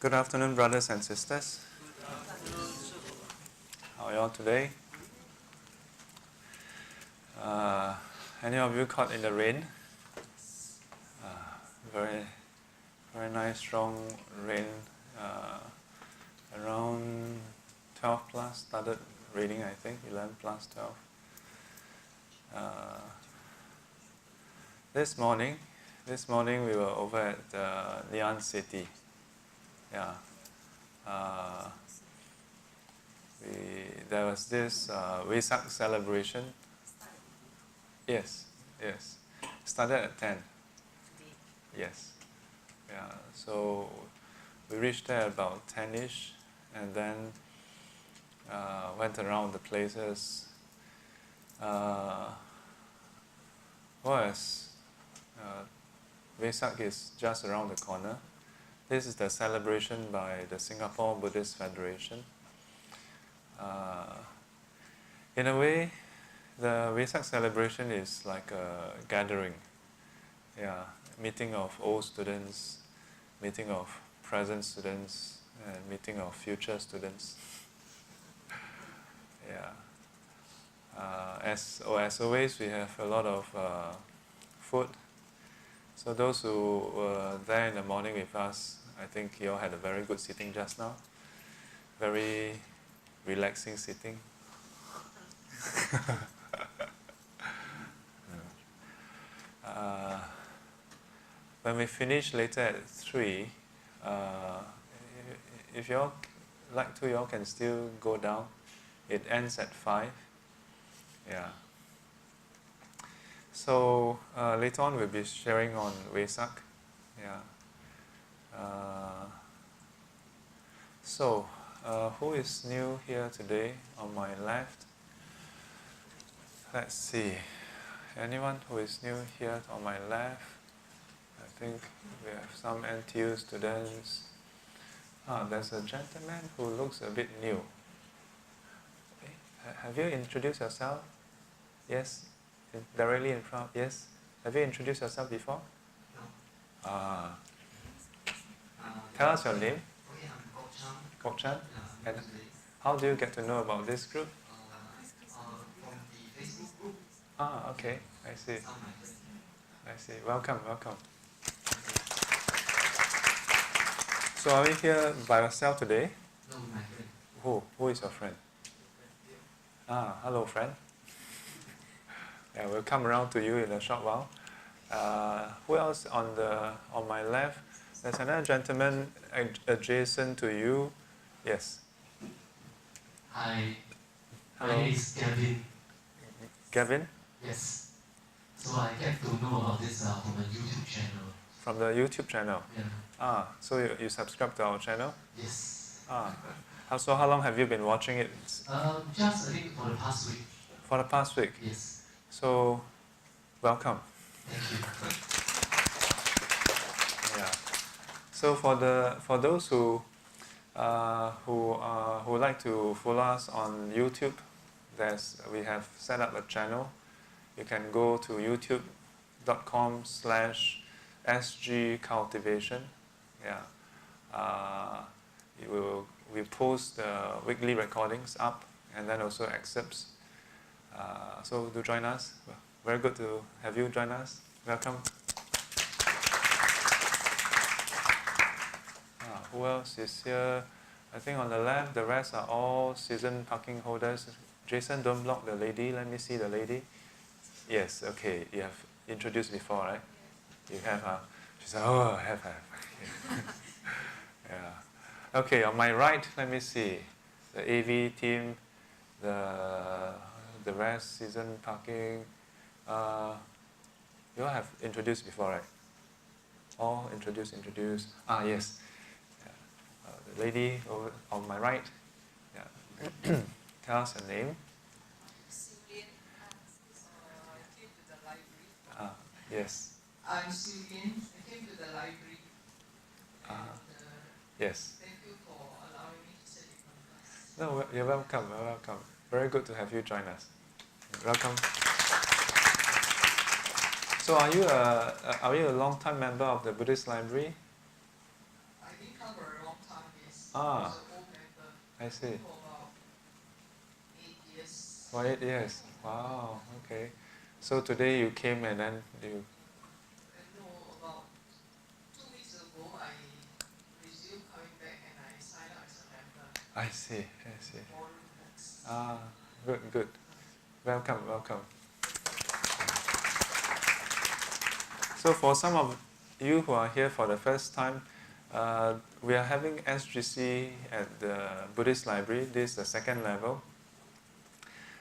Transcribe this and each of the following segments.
Good afternoon, brothers and sisters. How are you all today? Any of you caught in the rain? Very, very nice, strong rain. Around 12 plus started raining, I think, 11 plus 12. This morning we were over at Lian City. Yeah. There was this Vesak celebration. Yes. Started at 10. Yes. Yeah. So we reached there about 10ish, and then went around the places. Vesak is just around the corner. This is the celebration by the Singapore Buddhist Federation. In a way, the Vesak celebration is like a gathering. Yeah, meeting of old students, meeting of present students, and meeting of future students. Yeah. As always, we have a lot of food. So those who were there in the morning with us, I think you all had a very good sitting just now. Very relaxing sitting. When we finish later at 3, if you all like to, you all can still go down. It ends at 5. Yeah. So later on we'll be sharing on Vesak. Yeah. Who is new here today on my left? Let's see. Anyone who is new here on my left? I think we have some NTU students. There's a gentleman who looks a bit new. Have you introduced yourself? Yes? Directly in front? Yes? Have you introduced yourself before? No. Tell us your name. Kok Chan. And how do you get to know about this group? From the Facebook group. Okay. I see. Welcome. So are you here by yourself today? No, my friend. Who is your friend? Hello friend. Yeah, we'll come around to you in a short while. Who else on my left? There's another gentleman adjacent to you. Yes. Hi. Hello. My name is Gavin. Gavin? Yes. So I get to know about this from a YouTube channel. From the YouTube channel? Yeah. So you subscribe to our channel? Yes. So how long have you been watching it? Just I think for the past week. For the past week? Yes. So, welcome. Thank you. Yeah. So for those who like to follow us on YouTube, we have set up a channel. You can go to youtube.com/SG cultivation. Yeah. We post weekly recordings up, and then also excerpts. So do join us. Very good to have you join us. Welcome. Who else is here? I think on the left, the rest are all season parking holders. Jason, don't block the lady. Let me see the lady. Yes, okay. You have introduced before, right? You have. She said, I have. Yeah. Okay, on my right, let me see. The AV team, the rest, season parking. You all have introduced before, right? All introduced. Yes. Yeah. The lady over on my right. Yeah. Tell us her name. Civilian. I came to the library. Yes. I'm Civilian. I came to the library. Yes. Thank you for allowing me to sit in my class. No, you're welcome. Very good to have you join us. Welcome. So are you a long-time member of the Buddhist library? I didn't come for a long time. Ah, It's an old temple. I see. For about 8 years. For 8 years. Wow, okay. So today you came and then you... No, about 2 weeks ago, I resumed coming back and I signed up as a member. I see, I see. Borrowing books. Ah, good, good. Welcome, welcome. So for some of you who are here for the first time, we are having SGC at the Buddhist library. This is the second level.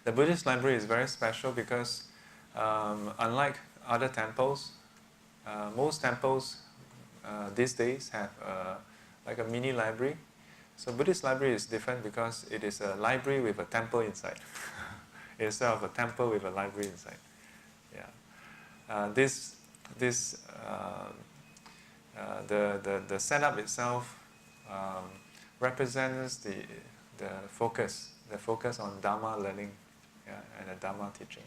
The Buddhist library is very special because unlike other temples, most temples these days have like a mini library. So Buddhist library is different because it is a library with a temple inside instead of a temple with a library inside. Yeah, the setup itself represents the focus on Dharma learning, yeah, and the Dharma teaching.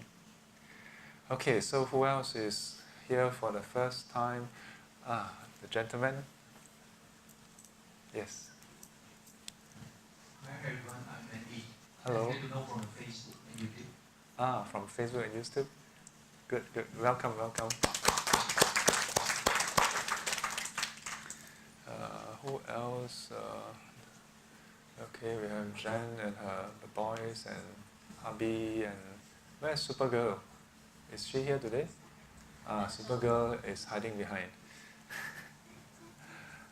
Okay, so who else is here for the first time? The gentleman. Yes. Hi everyone, I'm Andy. Hello. I get to know from Facebook and YouTube. From Facebook and YouTube. Good, good. Welcome, welcome. Who else? Okay, we have Jen and the boys and hubby and where's Supergirl? Is she here today? Supergirl is hiding behind.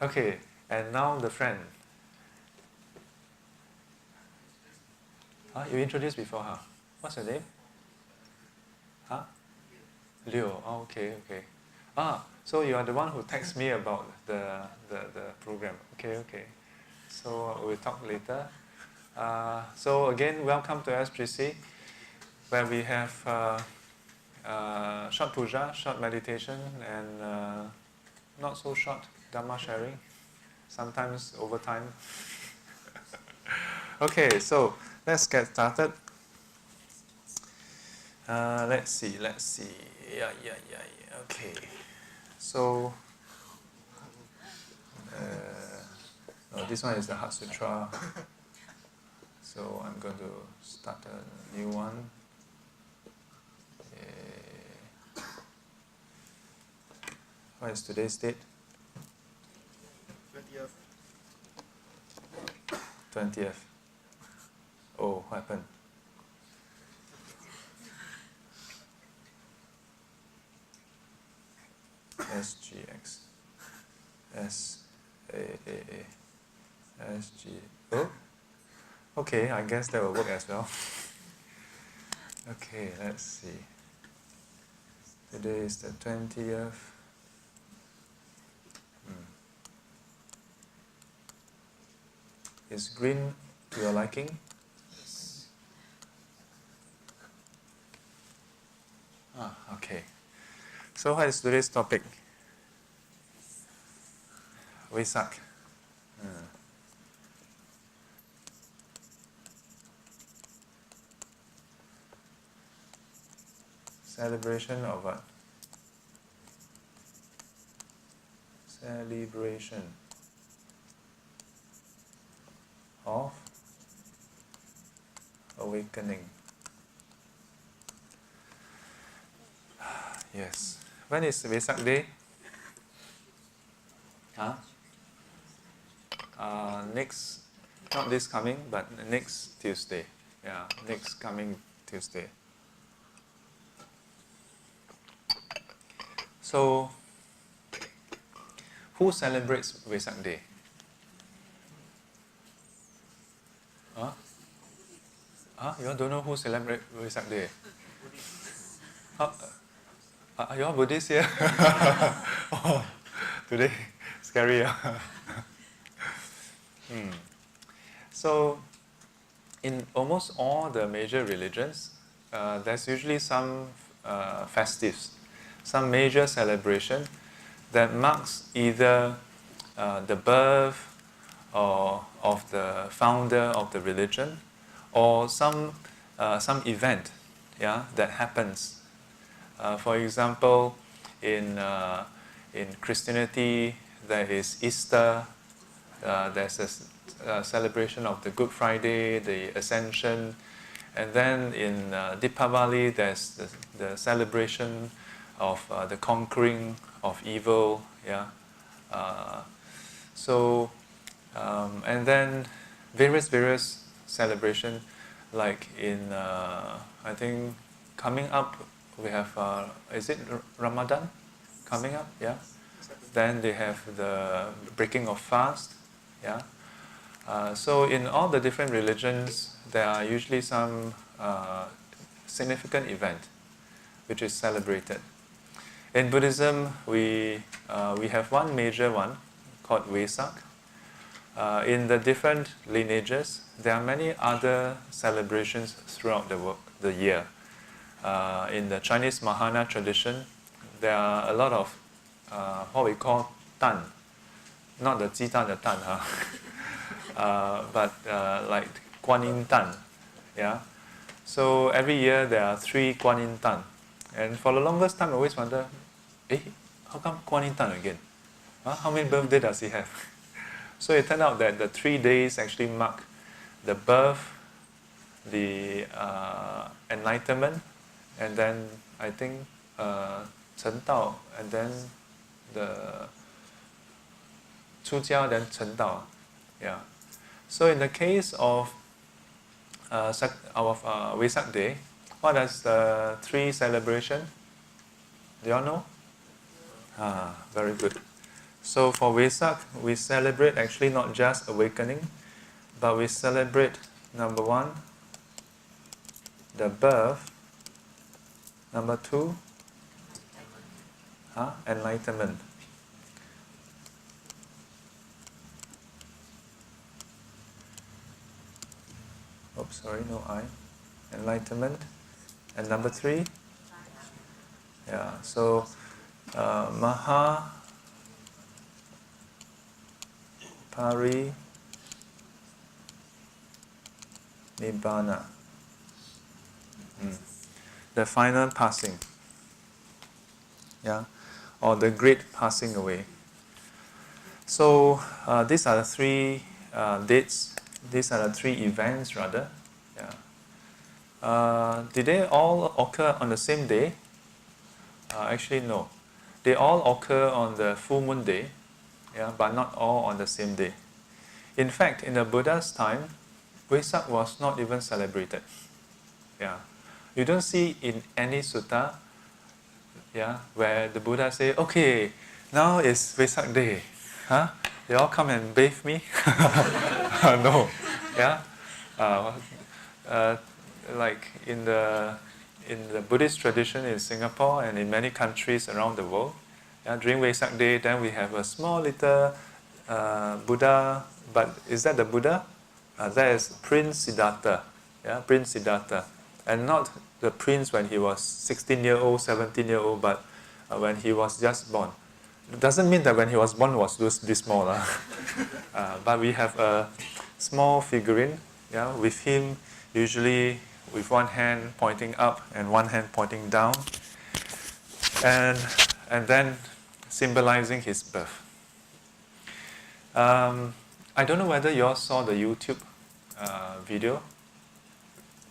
Okay, and now the friend. You introduced before, huh? What's your name? Huh? Leo. Oh, okay, okay. So you are the one who texted me about the program. Okay, okay. So we'll talk later. So again, welcome to SGC, where we have short puja, short meditation, and not so short Dharma sharing, sometimes over time. Okay, so let's get started. Let's see. Yeah. Okay. So, this one is the Heart Sutra. So I'm going to start a new one. What is today's date? 20th. Oh, what happened? SGX. SG. Oh? Okay, I guess that will work as well. Okay, let's see. Today is the 20th. Is green to your liking? Okay. So what is today's topic? Vesak. Celebration of what? Celebration of awakening. Yes. When is Vesak Day? Next, not this coming, but next Tuesday. Yeah, next coming Tuesday. So, who celebrates Vesak Day? You all don't know who celebrates Vesak Day? Are you all Buddhists here? Oh, today, scary. So, in almost all the major religions, there's usually some festives, some major celebration that marks either the birth or of the founder of the religion, or some event, that happens. For example, in Christianity, there is Easter, There's a celebration of the Good Friday, the Ascension, and then in Deepavali there's the celebration of the conquering of evil. Yeah. And then various celebration, like in I think coming up we have is it Ramadan coming up? Yeah. Then they have the breaking of fast. Yeah. So in all the different religions, there are usually some significant event which is celebrated. In Buddhism, we have one major one called Vesak. In the different lineages, there are many other celebrations throughout the year. In the Chinese Mahayana tradition, there are a lot of what we call tan, not the 鸡蛋的蛋, but like Guan Yin Tan. Yeah? So every year there are 3 Guan Yin Tan. And for the longest time I always wonder, how come Guan Yin Tan again? How many birthdays does he have? So it turned out that the 3 days actually mark the birth, the enlightenment, and then I think Chen Dao, and then the 出家 then Chen Dao. Yeah. So in the case of Vesak Day, what is the 3 celebration? Do you all know? Very good. So for Vesak, we celebrate actually not just awakening, but we celebrate, number 1, the birth, number 2, enlightenment. Oops, sorry, no I. Enlightenment. And number 3? Yeah, so mahaparinibbana. The final passing. Yeah, or the great passing away. So these are the 3 dates. These are the 3 events, rather. Yeah. Did they all occur on the same day? Actually, no. They all occur on the full moon day, yeah, but not all on the same day. In fact, in the Buddha's time, Vesak was not even celebrated. Yeah. You don't see in any sutta, yeah, where the Buddha say, okay, now is Vesak day. You all come and bathe me? No. Yeah. Like in the Buddhist tradition in Singapore and in many countries around the world, during Vesak Day, then we have a small little Buddha. But is that the Buddha? That is Prince Siddhartha. Yeah, Prince Siddhartha, and not the prince when he was 16-year-old, 17-year-old, but when he was just born. It doesn't mean that when he was born was this small. But we have a small figurine, yeah, with him usually with one hand pointing up and one hand pointing down, and then symbolizing his birth. I don't know whether you all saw the YouTube video.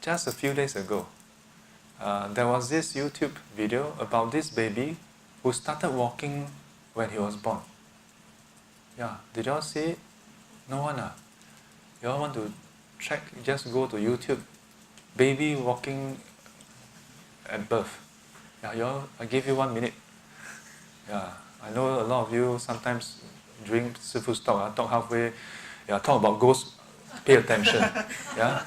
Just a few days ago, there was this YouTube video about this baby who started walking when he was born. Yeah, did you all see it? No one? You all want to check? Just go to YouTube. Baby walking at birth. Yeah, you all, I give you 1 minute. Yeah, I know a lot of you sometimes during Sifu's talk, talk halfway, talk about ghosts, pay attention. Yeah,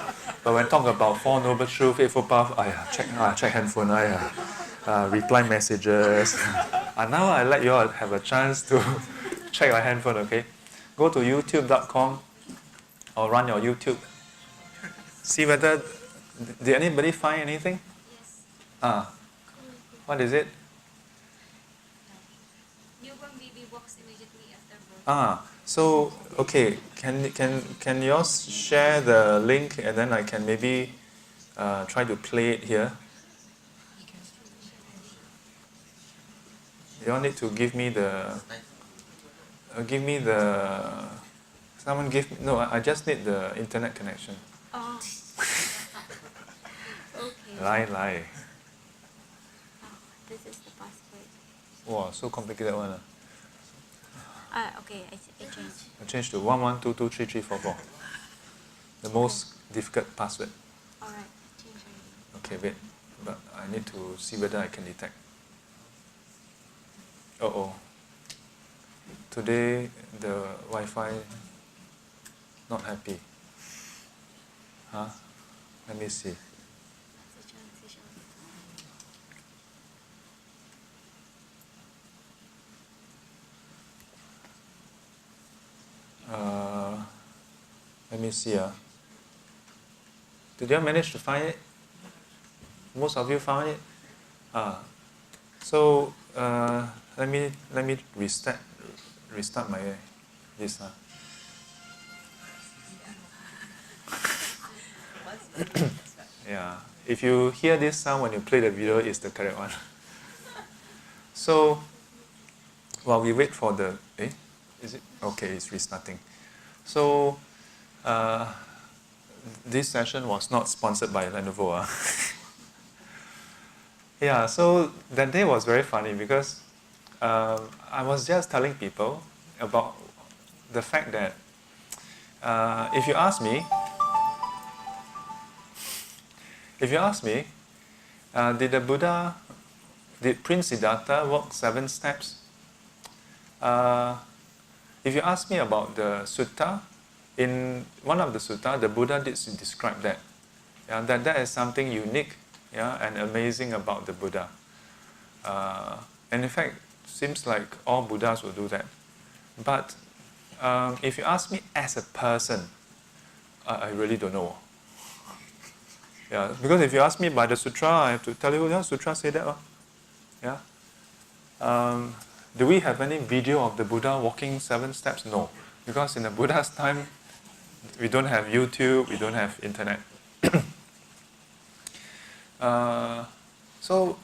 but when talk about 4 Noble Truths, Eightfold Path, check handphone, reply messages. And now I let you all have a chance to check your handphone, okay? Go to youtube.com or run your YouTube. See whether, did anybody find anything? Yes. What is it? Newborn baby walks immediately after birth. So okay, can you all share the link and then I can maybe try to play it here. You all need to give me the Someone give me, no, I just need the internet connection. Oh. Okay. Lie. Oh, this is the password. Wow, so complicated one. Okay, I changed. I changed to 11223344. The most difficult password. Alright, I changed already. Okay, wait. But I need to see whether I can detect. Oh. Today the Wi-Fi not happy. Huh? Let me see. Let me see. Did you manage to find it? Most of you found it? So let me restart my this. Yeah. If you hear this sound when you play the video, it's the correct one. So while we wait for the is it okay? It's restarting. So this session was not sponsored by Lenovo. Yeah, so that day was very funny because I was just telling people about the fact that if you ask me, did Prince Siddhartha walk 7 steps? If you ask me about the sutta, in one of the sutta, the Buddha did describe that. Yeah, that is something unique, and amazing about the Buddha. And in fact, seems like all Buddhas will do that. But if you ask me as a person, I really don't know. Yeah, because if you ask me by the sutra, I have to tell you, sutra say that. Yeah. Do we have any video of the Buddha walking 7 steps? No, because in the Buddha's time, we don't have YouTube, we don't have internet. So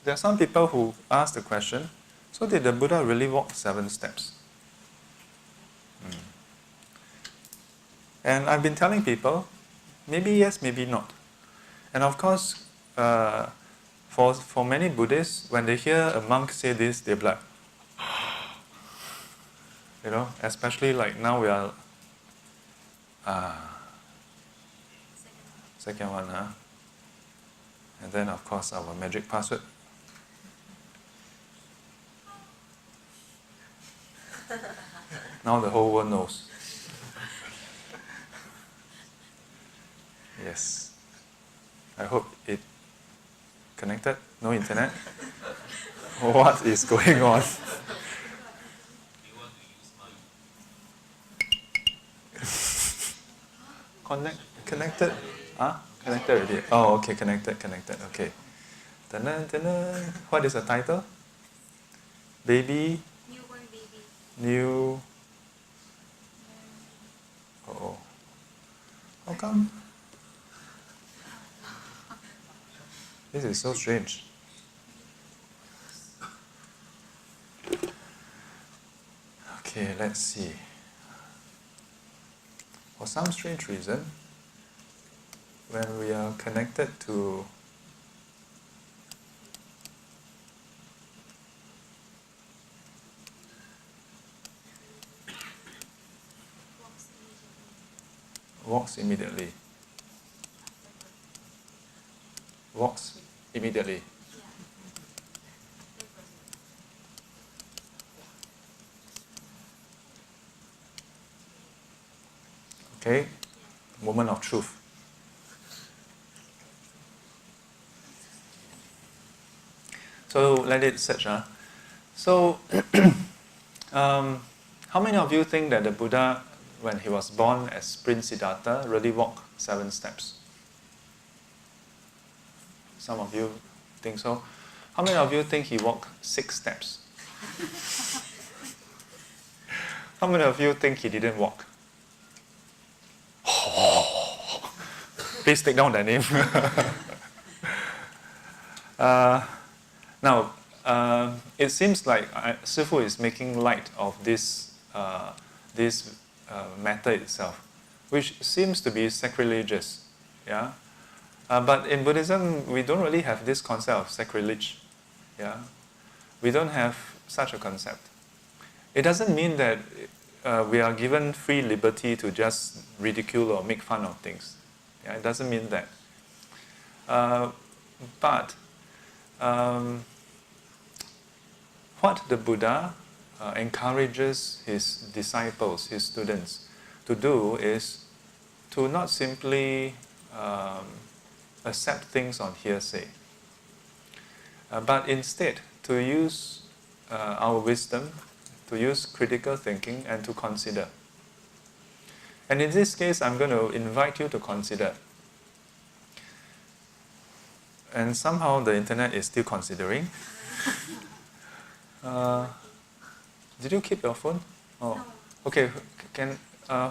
there are some people who ask the question, so did the Buddha really walk 7 steps? And I've been telling people, maybe yes, maybe not. And of course, for many Buddhists, when they hear a monk say this, they're like, especially like now we are second one, and then of course our magic password. Now the whole world knows. Yes. I hope it connected. No internet. What is going on? Connected? Connected already. Oh, okay, connected. Okay. Ta-da. What is the title? Baby? Newborn baby. New. Oh. How come? This is so strange. Okay, let's see. For some strange reason, when we are connected to walks immediately. Okay, moment of truth. So let it search. So, how many of you think that the Buddha, when he was born as Prince Siddhartha, really walked 7 steps? Some of you think so. How many of you think he walked 6 steps? How many of you think he didn't walk? Please take down that name. Now, it seems like Sifu is making light of this matter itself, which seems to be sacrilegious. Yeah? But in Buddhism, we don't really have this concept of sacrilege. Yeah? We don't have such a concept. It doesn't mean that we are given free liberty to just ridicule or make fun of things. Yeah? It doesn't mean that. But what the Buddha encourages his disciples, his students, to do is to not simply accept things on hearsay, but instead to use our wisdom, to use critical thinking and to consider. And in this case, I'm going to invite you to consider. And somehow the internet is still considering. Did you keep your phone? Oh, No. okay.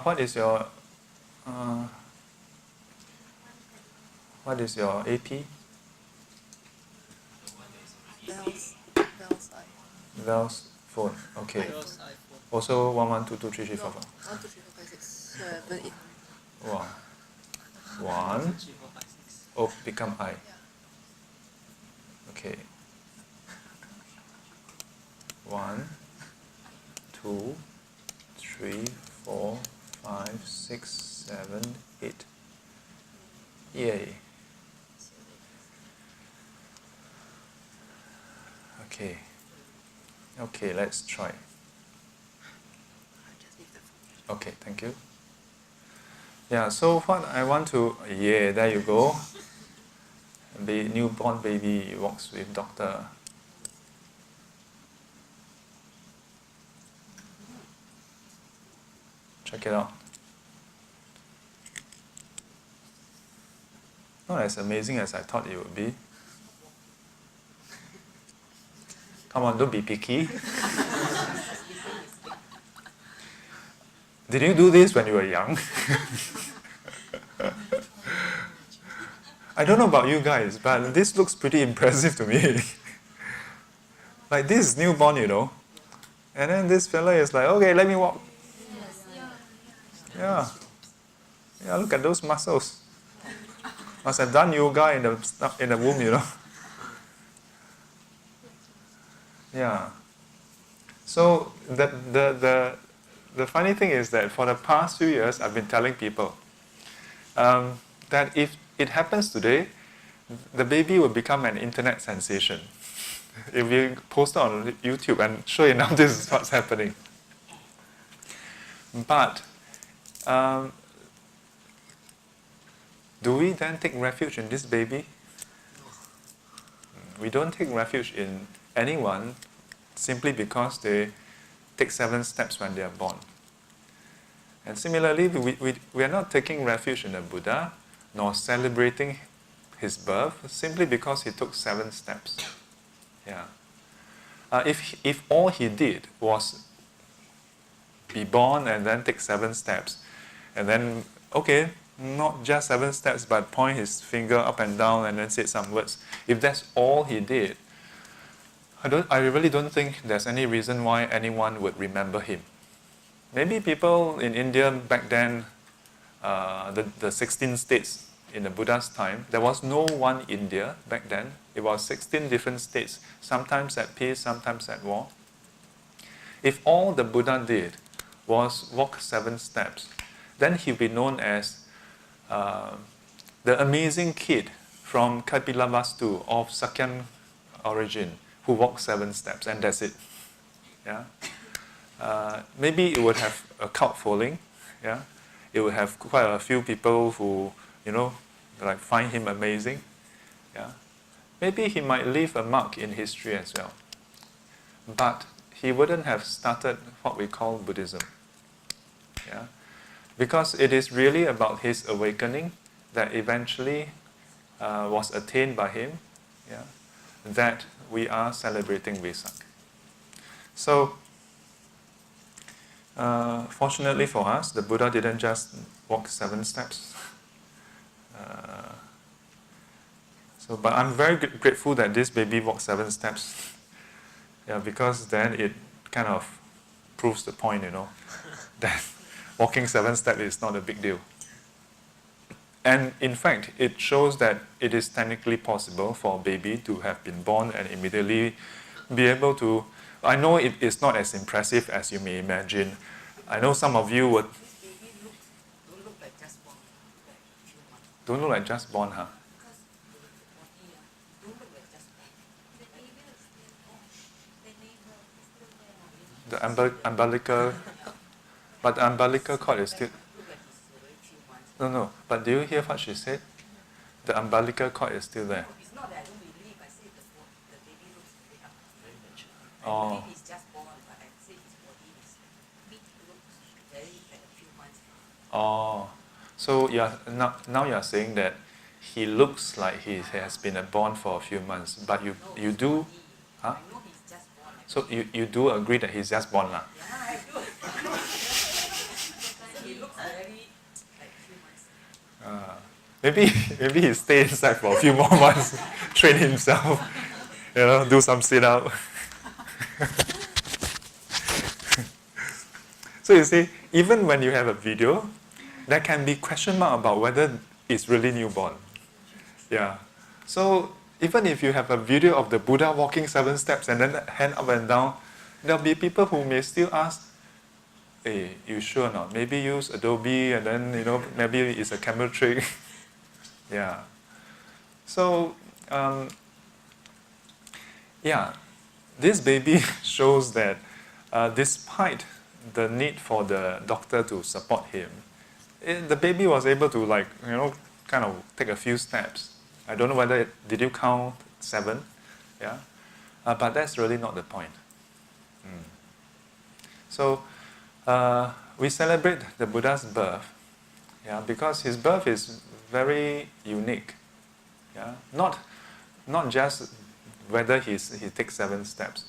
What is your AP? Bell's Val's phone. Okay. iPhone. Also 1 1 2 2 3 3 4 1, 2, 3, 4, 5, 6, 7, 8. 4. 1. Oh, become I. Okay. 1, 2, 3, 4, 5, 6, 7, 8. Yay. Okay. Okay, let's try. Okay, thank you. Yeah, so what I want to... Yeah, there you go. The newborn baby walks with doctor. Check it out. Not as amazing as I thought it would be. Come on, don't be picky. Did you do this when you were young? I don't know about you guys, but this looks pretty impressive to me. Like this is newborn, you know. And then this fella is like, okay, let me walk. Yeah. Yeah, look at those muscles. Must have done yoga in the womb, you know. Yeah. So the funny thing is that for the past few years, I've been telling people that if it happens today, the baby will become an internet sensation. If we post it on YouTube, and sure enough, this is what's happening. But do we then take refuge in this baby? We don't take refuge in anyone simply because they take 7 steps when they are born. And similarly, we are not taking refuge in the Buddha, nor celebrating his birth, simply because he took 7 steps. Yeah. If all he did was be born and then take 7 steps, and then, okay, not just 7 steps, but point his finger up and down and then say some words. If that's all he did, I really don't think there's any reason why anyone would remember him. Maybe people in India back then, the 16 states in the Buddha's time, there was no one India back then. It was 16 different states, sometimes at peace, sometimes at war. If all the Buddha did was walk 7 steps, then he'll be known as the amazing kid from Kapilavastu of Sakyan origin who walked 7 steps, and that's it. Yeah. Maybe it would have a cult following. Yeah. It would have quite a few people who, like find him amazing. Yeah. Maybe he might leave a mark in history as well. But he wouldn't have started what we call Buddhism. Yeah. Because it is really about his awakening that eventually was attained by him, yeah, that we are celebrating Vesak. So, fortunately for us, the Buddha didn't just walk 7 steps. But I'm very grateful that this baby walked 7 steps. Yeah, because then it kind of proves the point, that walking 7 steps is not a big deal. And in fact, it shows that it is technically possible for a baby to have been born and immediately be able to. I know it is not as impressive as you may imagine. I know some of you would. This baby don't look like just born, like few months. Don't look like just born, huh? Because the body don't look like just born. The baby is still there. The neighbor is still there. The umbilical, but the umbilical cord is still. Look like he's very few months. No. But do you hear what she said? The umbilical cord is still there. It's not that I don't believe. I say the baby looks very up, very mature. I Oh. believe he's just born, but I say his body is big, looks very like a few months. Oh, so now you are saying that he looks like he has been born for a few months, but you his do, body, huh? I know he's just born. So you do agree that he's just born lah? Yeah, I do. He looks very like few months. Maybe he stay inside for a few more months, train himself, do some sit-up. So you see, even when you have a video, there can be question mark about whether it's really newborn. Yeah. So even if you have a video of the Buddha walking 7 steps and then hand up and down, there'll be people who may still ask, hey, you sure or not? Maybe use Adobe and then, maybe it's a camera trick. Yeah. So, this baby shows that despite the need for the doctor to support him, the baby was able to kind of take a few steps. I don't know whether, did you count 7? Yeah. But that's really not the point. So, we celebrate the Buddha's birth, because his birth is very unique. Yeah, not just whether he takes 7 steps,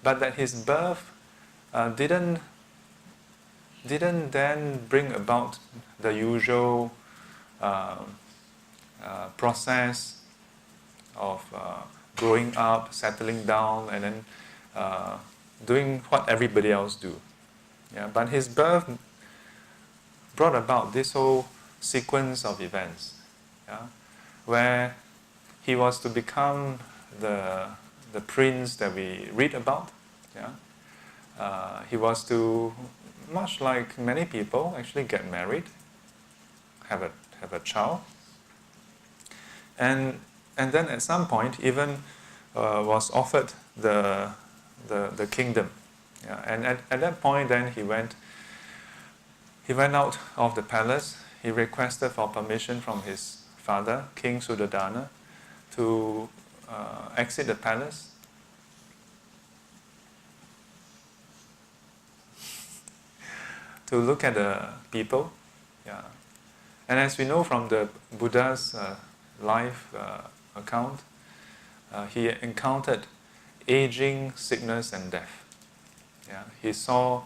but that his birth didn't then bring about the usual process of growing up, settling down, and then doing what everybody else do. Yeah, but his birth brought about this whole sequence of events, where he was to become the prince that we read about. He was to, much like many people, actually get married, have a child, and then at some point even was offered the kingdom. And at that point, then he went out of the palace. He requested for permission from his father, King Suddhodana, to exit the palace. To look at the people. And as we know from the Buddha's life account, he encountered aging, sickness, and death. He saw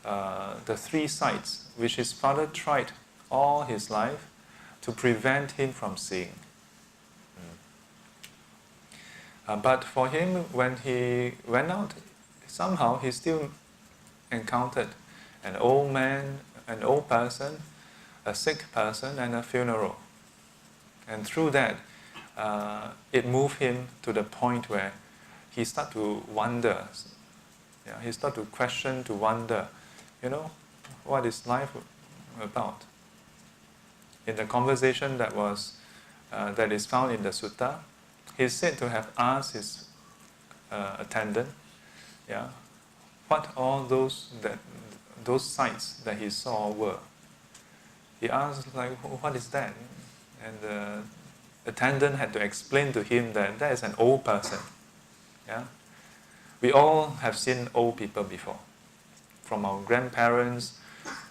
the 3 sights which his father tried all his life to prevent him from seeing. But for him, when he went out, somehow he still encountered an old man, an old person, a sick person, and a funeral. And through that, it moved him to the point where he started to wonder. He started to question, to wonder, what is life about? In the conversation that is found in the sutta, he's said to have asked his attendant, what all those sights that he saw were. He asked, what is that? And the attendant had to explain to him that is an old person. We all have seen old people before, from our grandparents,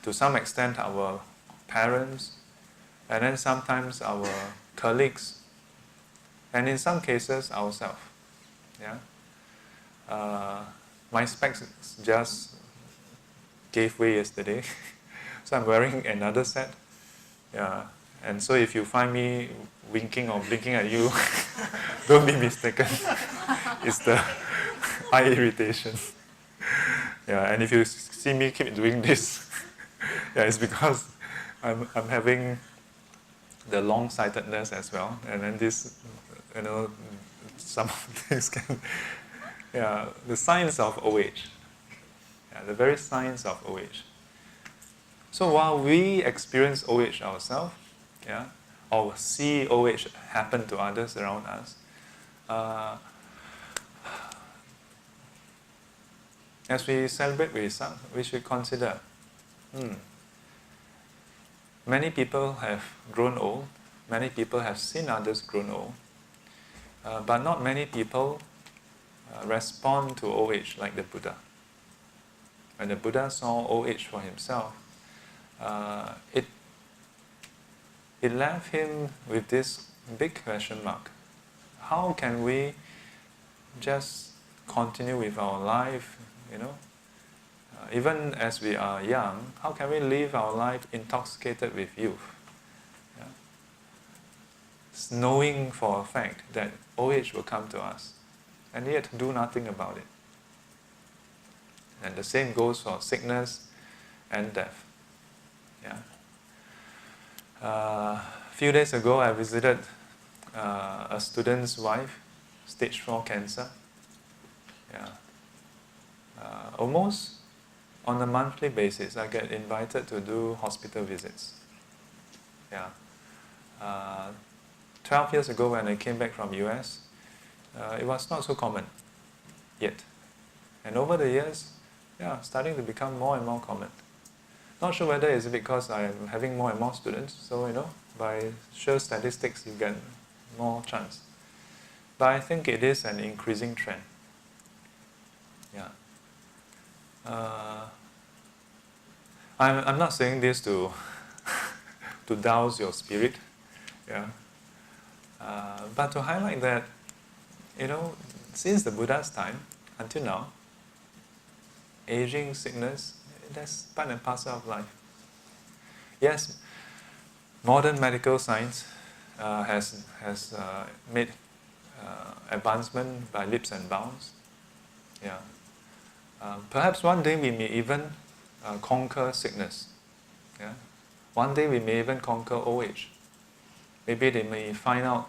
to some extent our parents, and then sometimes our colleagues, and in some cases ourselves. My specs just gave way yesterday, so I'm wearing another set. And so if you find me winking or blinking at you, don't be mistaken. It's the eye irritation. And if you see me keep doing this, Yeah, it's because I'm having the long-sightedness as well, and then this, some things can, yeah, the signs of old age, yeah, the very signs of old age. So while we experience old age ourselves, yeah, or see old age happen to others around us, as we celebrate Vesak, we should consider, many people have grown old, many people have seen others grown old, but not many people respond to old age like the Buddha. When the Buddha saw old age for himself, it left him with this big question mark. How can we just continue with our life, even as we are young, how can we live our life intoxicated with youth? Yeah? Knowing for a fact that old age will come to us, and yet do nothing about it. And the same goes for sickness and death. Yeah. A few days ago, I visited a student's wife, stage 4 cancer. Yeah. Almost on a monthly basis, I get invited to do hospital visits. Yeah. 12 years ago, when I came back from US, it was not so common yet. And over the years, yeah, starting to become more and more common. Not sure whether it's because I'm having more and more students, so by sheer statistics you get more chance. But I think it is an increasing trend. Yeah. I'm not saying this to to douse your spirit, yeah. But to highlight that, since the Buddha's time until now, aging, sickness, that's part and parcel of life. Yes, modern medical science has made advancement by leaps and bounds. Yeah. Perhaps one day we may even conquer sickness. Yeah. One day we may even conquer old age. Maybe they may find out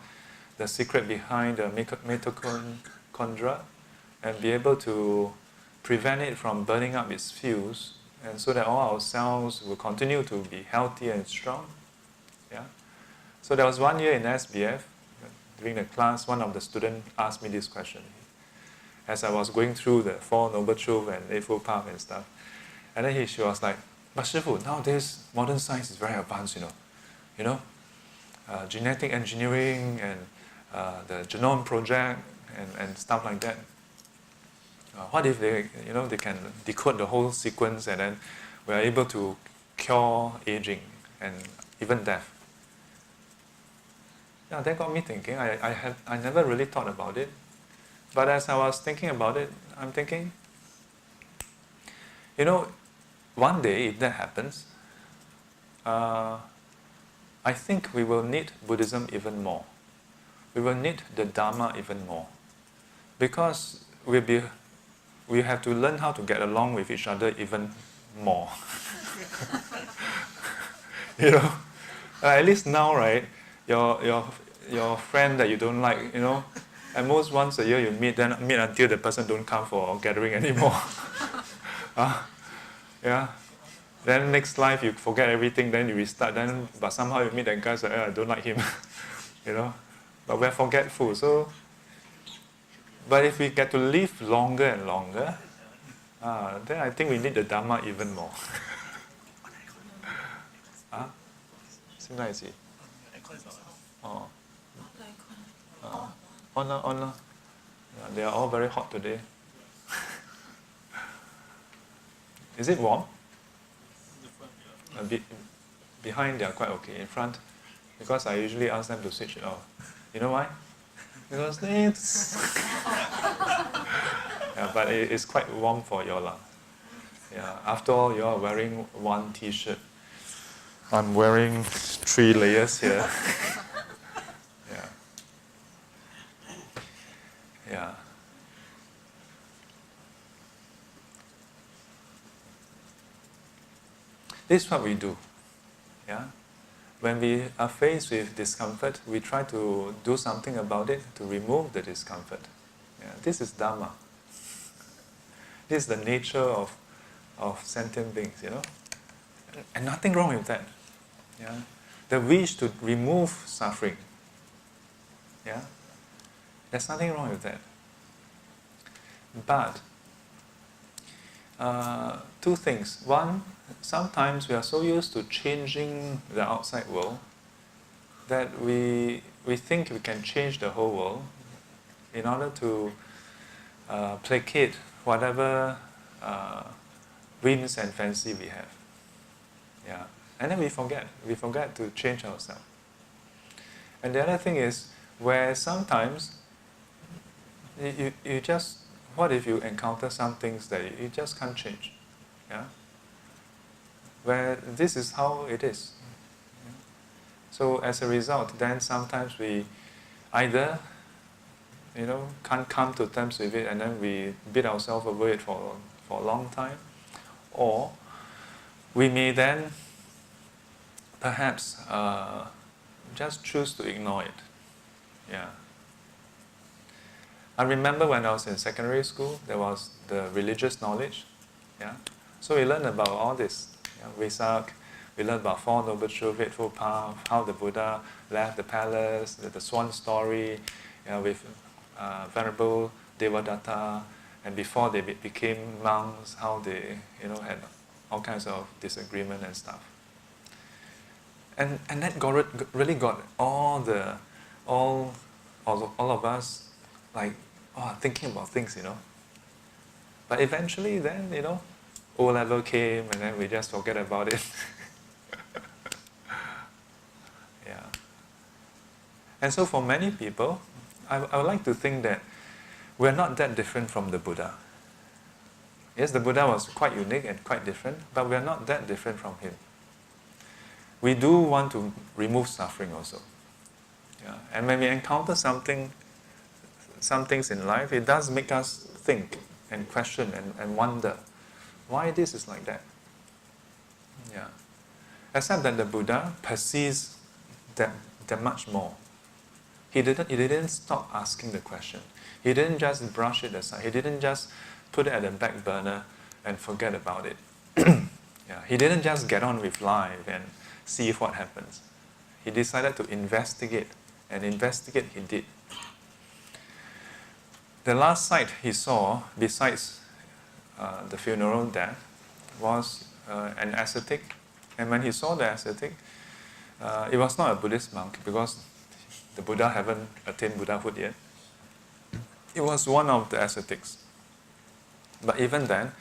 the secret behind the mitochondria and be able to prevent it from burning up its fuse, and so that all our cells will continue to be healthy and strong. Yeah. So there was one year in SBF, during the class, one of the students asked me this question as I was going through the Four Noble Truths and Eightfold Path and stuff. And then she was like, "But Shifu, nowadays modern science is very advanced, genetic engineering and the genome project and stuff like that. What if they can decode the whole sequence and then we are able to cure aging and even death?" Yeah, that got me thinking. I never really thought about it. But as I was thinking about it, I'm thinking, one day if that happens, I think we will need Buddhism even more. We will need the Dharma even more. Because we have to learn how to get along with each other even more. At least now, right, your friend that you don't like, at most once a year you meet until the person don't come for gathering anymore. Yeah. Then next life you forget everything, then you restart, but somehow you meet that guy, so I don't like him. But we're forgetful. But if we get to live longer and longer, then I think we need the Dharma even more. 现在是 on lah. Yeah, they are all very hot today. Is it warm? Behind they are quite okay. In front, because I usually ask them to switch it off. You know why? Because it's yeah, but it's quite warm for you all. Yeah. After all, you are wearing one T-shirt. I'm wearing 3 layers here. Yeah. Yeah. This is what we do. Yeah? When we are faced with discomfort, we try to do something about it to remove the discomfort. Yeah? This is Dharma. This is the nature of sentient beings, And nothing wrong with that. Yeah? The wish to remove suffering. Yeah? There's nothing wrong with that. But two things. One, sometimes we are so used to changing the outside world that we think we can change the whole world in order to placate whatever whims and fancy we have. Yeah. And then we forget to change ourselves. And the other thing is, where sometimes you just, what if you encounter some things that you just can't change? Yeah? Where this is how it is. Yeah? So as a result, then sometimes we either, can't come to terms with it and then we beat ourselves over it for a long time, or we may then perhaps just choose to ignore it. Yeah. I remember when I was in secondary school, there was the religious knowledge. Yeah. So we learned about all this. Vesak, we learned about Four Noble Truths, Eightfold Path, how the Buddha left the palace, the swan story, with Venerable Devadatta, and before they became monks, how they had all kinds of disagreement and stuff. And that really got all of us thinking about things, But eventually then, O-level came and then we just forget about it. Yeah. And so for many people, I would like to think that we're not that different from the Buddha. Yes, the Buddha was quite unique and quite different, but we're not that different from him. We do want to remove suffering also. Yeah. And when we encounter some things in life, it does make us think and question and wonder why this is like that. Yeah. Except that the Buddha perceives that much more. He didn't stop asking the question. He didn't just brush it aside. He didn't just put it at the back burner and forget about it. Yeah. He didn't just get on with life and see what happens. He decided to investigate, and investigate he did. The last sight he saw, besides the funeral death, was an ascetic. And when he saw the ascetic, it was not a Buddhist monk, because the Buddha haven't attained Buddhahood yet. It was one of the ascetics. But even then,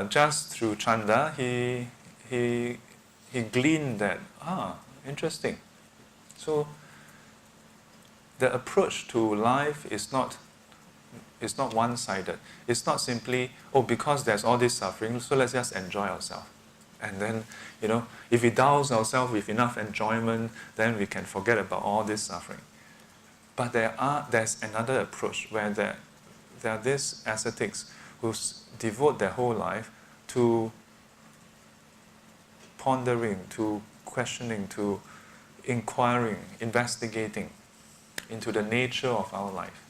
just through Chanda, he gleaned that, interesting. So the approach to life is not one-sided. It's not simply, because there's all this suffering, so let's just enjoy ourselves. And then, if we douse ourselves with enough enjoyment, then we can forget about all this suffering. But there's another approach where there are these ascetics who devote their whole life to pondering, to questioning, to inquiring, investigating into the nature of our life.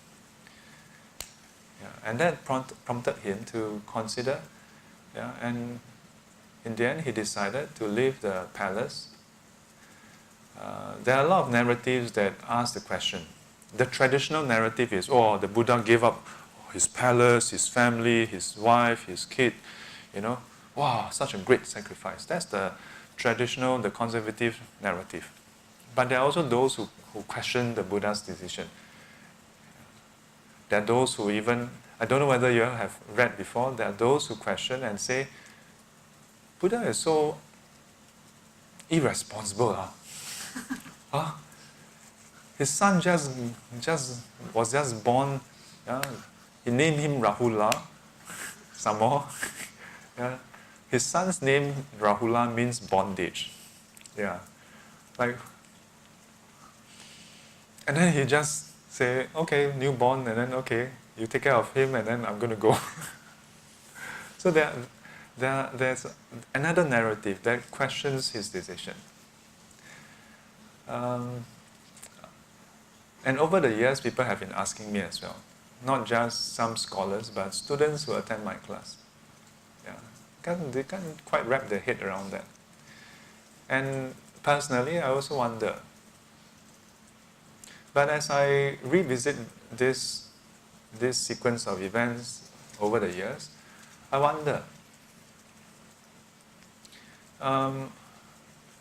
Yeah, and that prompted him to consider, and in the end he decided to leave the palace. There are a lot of narratives that ask the question. The traditional narrative is, the Buddha gave up his palace, his family, his wife, his kid, wow, such a great sacrifice. That's the traditional, the conservative narrative. But there are also those who question the Buddha's decision. There are those who even, I don't know whether you have read before, there are those who question and say, Buddha is so irresponsible. His son was just born. He named him Rahula. Some more. His son's name Rahula means bondage. Yeah, and then he just say, okay, newborn, and then okay, you take care of him, and then I'm going to go. So there's another narrative that questions his decision. And over the years, people have been asking me as well, not just some scholars, but students who attend my class. Yeah, they can't quite wrap their head around that. And personally, I also wonder. But as I revisit this sequence of events over the years, I wonder.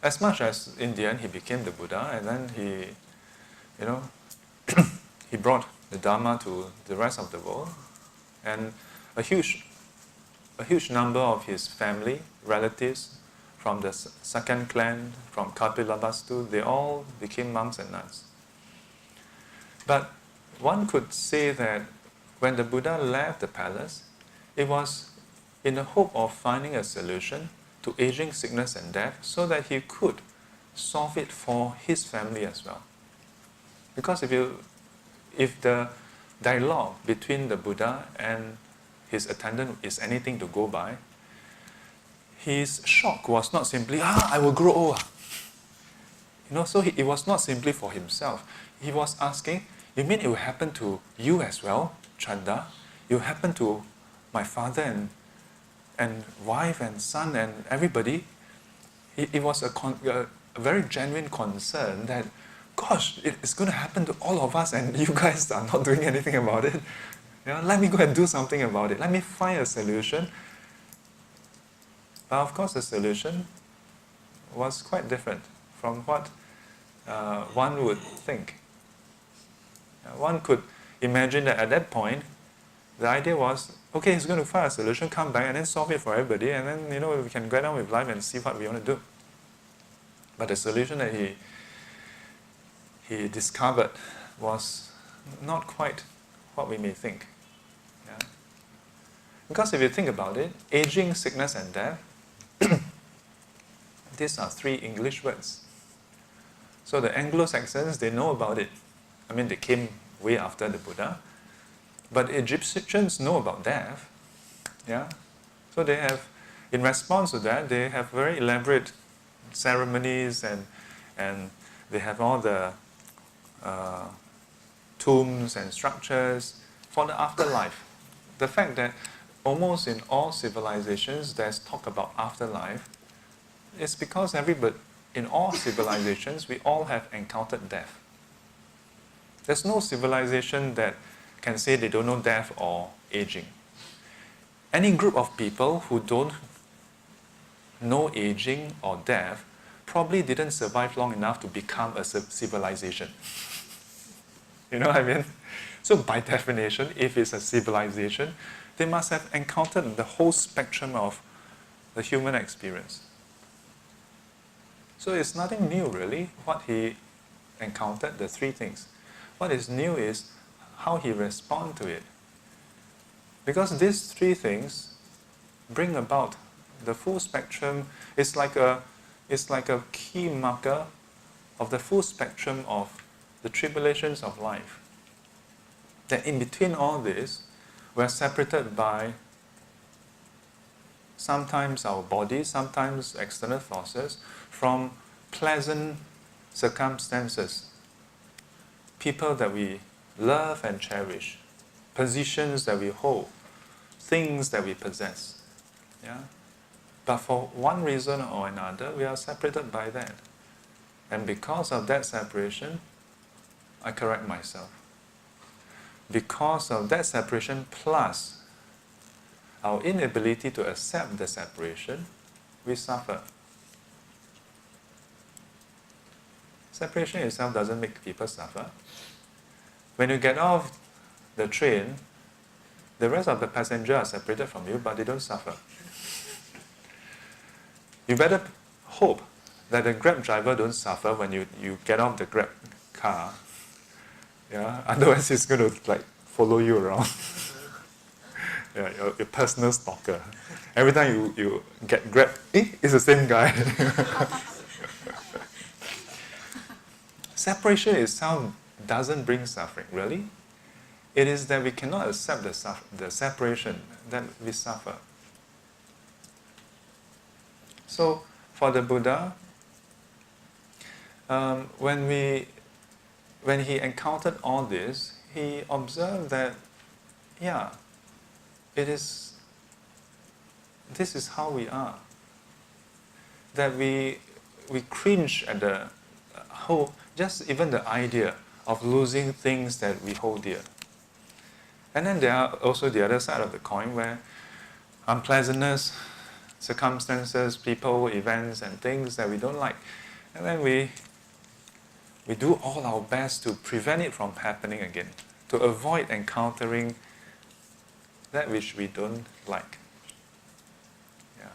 As much as in the end he became the Buddha, and then he, he brought the Dharma to the rest of the world, and a huge number of his family, relatives, from the second clan, from Kapilavastu, they all became monks and nuns. But one could say that when the Buddha left the palace, it was in the hope of finding a solution to aging, sickness and death so that he could solve it for his family as well. Because if the dialogue between the Buddha and his attendant is anything to go by, his shock was not simply, I will grow old. So it was not simply for himself. He was asking, you mean it will happen to you as well, Chanda? It will happen to my father and wife and son and everybody? It was a very genuine concern that, gosh, it's going to happen to all of us and you guys are not doing anything about it. Let me go and do something about it. Let me find a solution. But of course the solution was quite different from what one would think. One could imagine that at that point, the idea was, okay, he's going to find a solution, come back and then solve it for everybody, and then we can get on with life and see what we want to do. But the solution that he discovered was not quite what we may think. Yeah? Because if you think about it, aging, sickness and death, these are three English words. So the Anglo-Saxons, they know about it. I mean, they came way after the Buddha. But Egyptians know about death. Yeah? So they have, in response to that, they have very elaborate ceremonies and they have all the tombs and structures for the afterlife. The fact that almost in all civilizations there's talk about afterlife is because in all civilizations we all have encountered death. There's no civilization that can say they don't know death or aging. Any group of people who don't know aging or death probably didn't survive long enough to become a civilization. You know what I mean? So by definition, if it's a civilization, they must have encountered the whole spectrum of the human experience. So it's nothing new really, what he encountered, the three things. What is new is how he responds to it. Because these three things bring about the full spectrum. It's like a key marker of the full spectrum of the tribulations of life. That in between all this, we're separated by sometimes our body, sometimes external forces, from pleasant circumstances. People that we love and cherish, positions that we hold, things that we possess. Yeah? But for one reason or another, we are separated by that. And because of that separation, I correct myself. Because of that separation plus our inability to accept the separation, we suffer. Separation itself doesn't make people suffer. When you get off the train, the rest of the passengers are separated from you, but they don't suffer. You better hope that the Grab driver don't suffer when you get off the Grab car. Yeah? Otherwise he's going to follow you around. Yeah, your personal stalker. Every time you get Grab, it's the same guy. Separation itself doesn't bring suffering, really. It is that we cannot accept the separation that we suffer. So for the Buddha, when he encountered all this, he observed that, yeah, this is how we are. That we cringe at the whole, just even the idea of losing things that we hold dear. And then there are also the other side of the coin where unpleasantness, circumstances, people, events, and things that we don't like. And then we do all our best to prevent it from happening again, to avoid encountering that which we don't like. Yeah.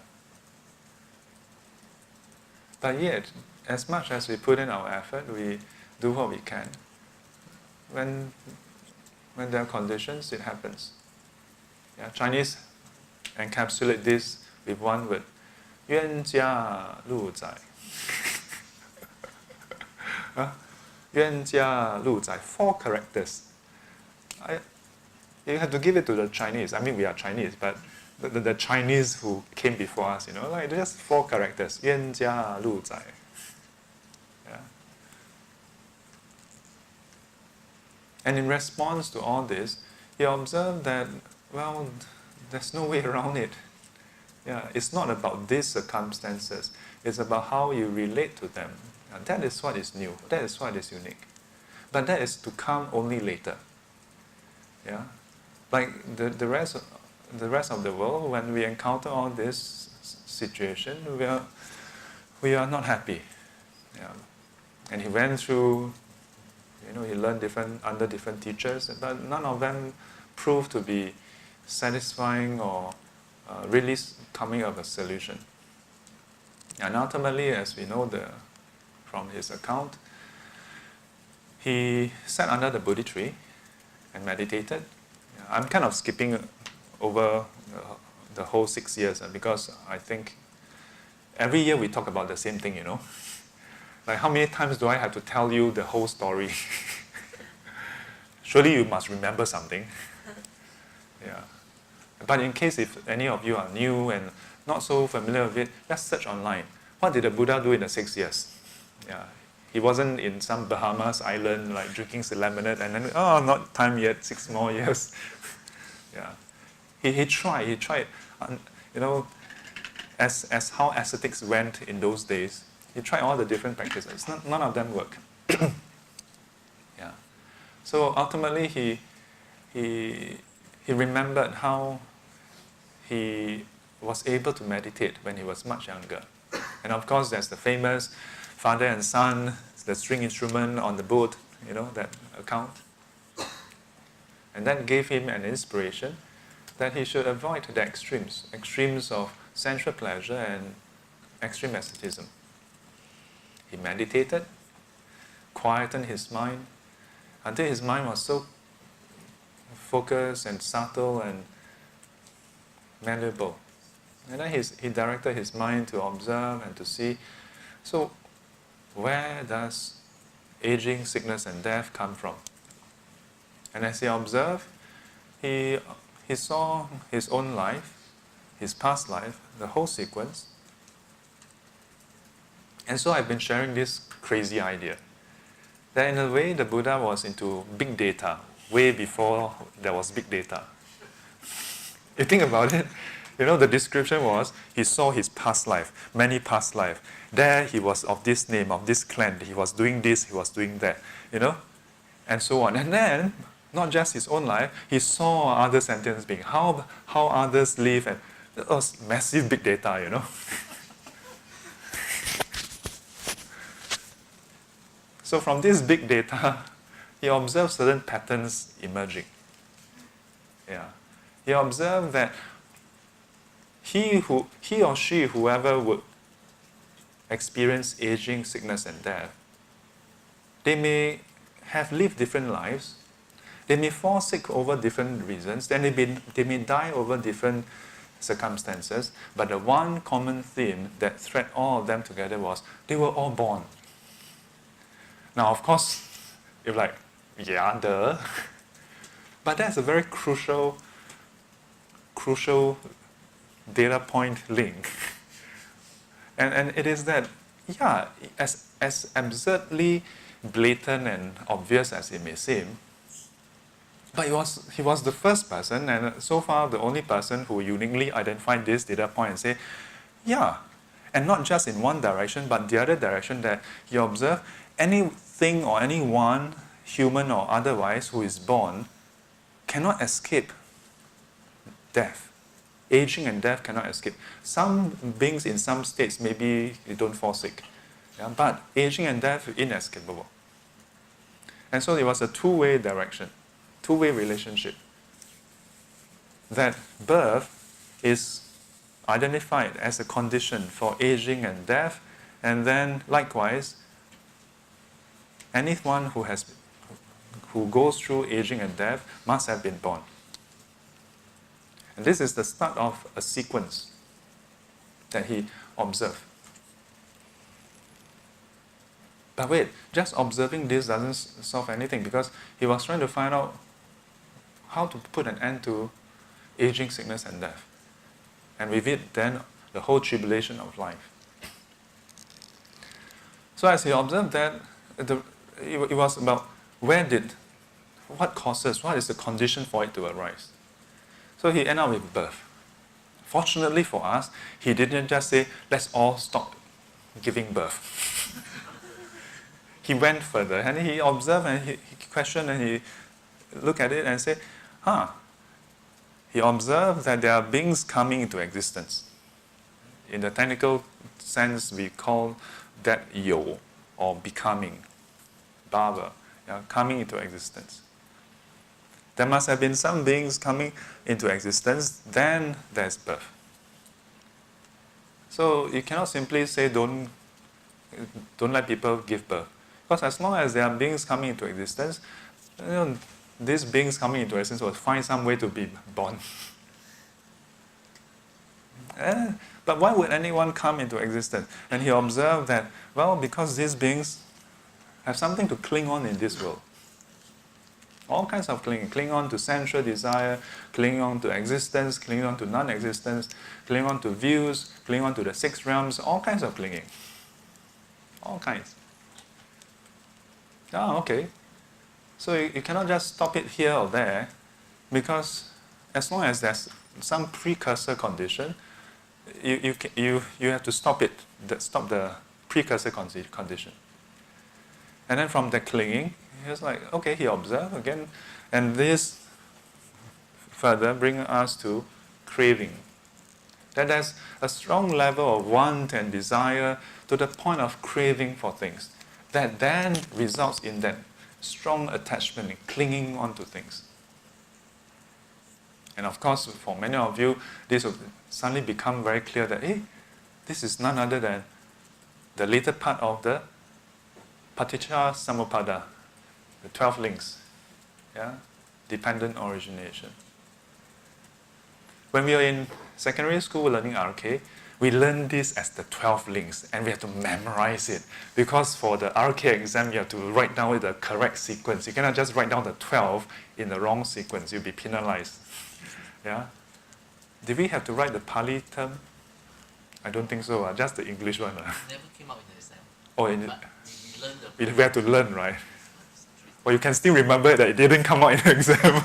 But yet, as much as we put in our effort, we do what we can. When there are conditions, it happens. Yeah, Chinese encapsulate this with one word: 冤家路窄. 冤家路窄, 4 characters. You have to give it to the Chinese. I mean, we are Chinese, but the Chinese who came before us, like just 4 characters. 冤家路窄. Yeah. And in response to all this, he observed that, well, there's no way around it. Yeah, it's not about these circumstances. It's about how you relate to them. And that is what is new. That is what is unique. But that is to come only later. Yeah, like the rest of the world, when we encounter all this situation, we are not happy. Yeah, and he went through. He learned under different teachers, but none of them proved to be satisfying or really coming up with a solution. And ultimately, as we know from his account, he sat under the Bodhi tree and meditated. I'm kind of skipping over the whole 6 years because I think every year we talk about the same thing, Like, how many times do I have to tell you the whole story? Surely you must remember something. Yeah. But in case if any of you are new and not so familiar with it, just search online. What did the Buddha do in the 6 years? Yeah. He wasn't in some Bahamas island like drinking lemonade and then, not time yet, 6 more years. Yeah. He tried, as how ascetics went in those days. He tried all the different practices. None of them work. Yeah. So ultimately, he remembered how he was able to meditate when he was much younger. And of course, there's the famous father and son, the string instrument on the boat, that account. And that gave him an inspiration that he should avoid the extremes of sensual pleasure and extreme asceticism. He meditated, quietened his mind, until his mind was so focused and subtle and malleable. And then he directed his mind to observe and to see, so where does aging, sickness and death come from? And as he observed, he saw his own life, his past life, the whole sequence. And so I've been sharing this crazy idea that in a way the Buddha was into big data way before there was big data. You think about it, the description was he saw his past life, many past life. There he was of this name, of this clan, he was doing this, he was doing that, and so on. And then, not just his own life, he saw other sentient beings, how others live, and it was massive big data, So from this big data, he observed certain patterns emerging. Yeah. He observed that he or she, whoever would experience aging, sickness and death, they may have lived different lives, they may fall sick over different reasons, then they may die over different circumstances, but the one common theme that thread all of them together was they were all born. Now, of course, you're like, yeah, duh. But that's a very crucial data point link. And it is that, yeah, as absurdly blatant and obvious as it may seem, but he was the first person, and so far the only person who uniquely identified this data point and say, yeah, and not just in one direction, but the other direction, that he observed anything or anyone, human or otherwise, who is born cannot escape death. Aging and death cannot escape. Some beings in some states, maybe they don't fall sick. Yeah, but aging and death are inescapable. And so it was a two-way direction, two-way relationship. That birth is identified as a condition for aging and death, and then likewise, anyone who goes through aging and death must have been born. And this is the start of a sequence that he observed. But wait, just observing this doesn't solve anything, because he was trying to find out how to put an end to aging, sickness, and death. And with it, then, the whole tribulation of life. So as he observed that, it was about what causes, what is the condition for it to arise. So he ended up with birth. Fortunately for us, he didn't just say, let's all stop giving birth. He went further, and he observed, and he questioned, and he looked at it and said, he observed that there are beings coming into existence. In the technical sense, we call that yo, or becoming, bhava, coming into existence. There must have been some beings coming into existence, then there's birth. So you cannot simply say don't let people give birth. Because as long as there are beings coming into existence, these beings coming into existence will find some way to be born. But why would anyone come into existence? And he observed that, well, because these beings have something to cling on in this world. All kinds of clinging. Cling on to sensual desire, cling on to existence, cling on to non-existence, cling on to views, cling on to the six realms, all kinds of clinging. All kinds. Okay. So you cannot just stop it here or there, because as long as there's some precursor condition, you have to stop it, stop the precursor condition. And then from the clinging, he was like, okay, he observed again, and this further brings us to craving. That there's a strong level of want and desire to the point of craving for things, that then results in that strong attachment and clinging onto things. And of course, for many of you, this will suddenly become very clear that, this is none other than the later part of the Paticca Samuppada, the 12 links, dependent origination. When we were in secondary school learning RK, we learned this as the 12 links, and we have to memorize it. Because for the RK exam, you have to write down the correct sequence. You cannot just write down the 12 in the wrong sequence. You'll be penalized. Did we have to write the Pali term? I don't think so. Just the English one. It never came out in the exam. Oh, but we learned we have to learn, right? Well, you can still remember that it didn't come out in the exam.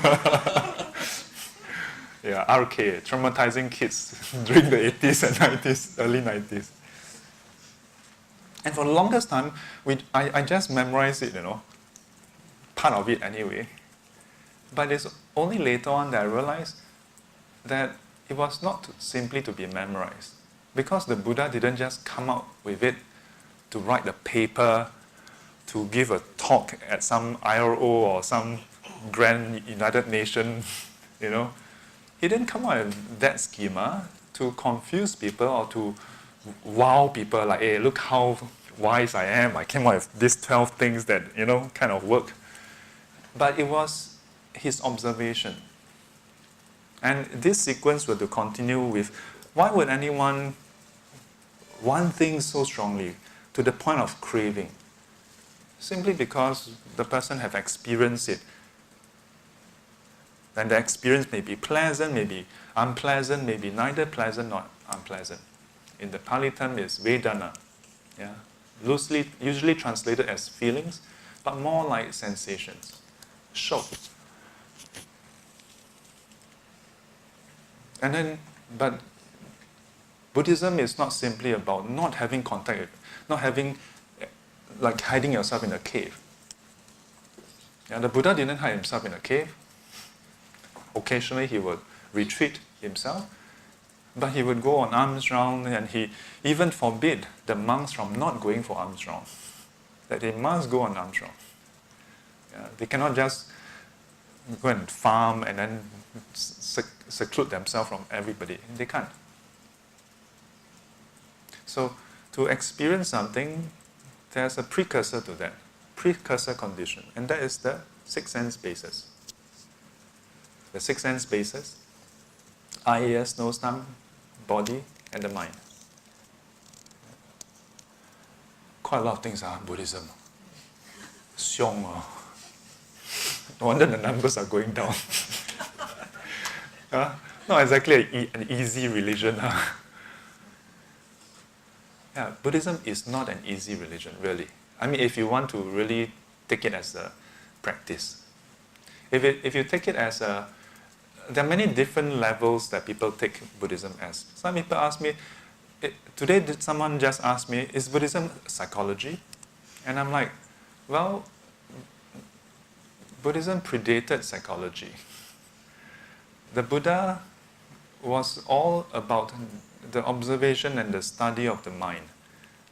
RK, traumatizing kids during the 80s and 90s, early 90s. And for the longest time, I just memorized it, part of it anyway. But it's only later on that I realized that it was not simply to be memorized. Because the Buddha didn't just come out with it to write the paper, to give a talk at some IRO or some grand United Nations, He didn't come out with that schema to confuse people or to wow people like, hey, look how wise I am. I came out with these 12 things that, kind of work. But it was his observation. And this sequence were to continue with, why would anyone want things so strongly to the point of craving? Simply because the person have experienced it. And the experience may be pleasant, may be unpleasant, may be neither pleasant nor unpleasant. In the Pali term is Vedana. Yeah? Loosely, usually translated as feelings, but more like sensations. Shock. And then, but Buddhism is not simply about not having contact, not having, like hiding yourself in a cave. Yeah, the Buddha didn't hide himself in a cave. Occasionally he would retreat himself, but he would go on alms round, and he even forbid the monks from not going for alms round. That they must go on alms round. Yeah, they cannot just go and farm and then seclude themselves from everybody. They can't. So to experience something, there's a precursor to that, precursor condition, and that is the six sense bases. The six sense bases, eye, ears, nose, tongue, body, and the mind. Quite a lot of things are Buddhism. Xiong. No wonder the numbers are going down. Not exactly an easy religion. Yeah, Buddhism is not an easy religion, really. I mean, if you want to really take it as a practice. If you take it as a... There are many different levels that people take Buddhism as. Some people ask me, today did someone just ask me, is Buddhism psychology? And I'm like, well, Buddhism predated psychology. The Buddha was all about the observation and the study of the mind.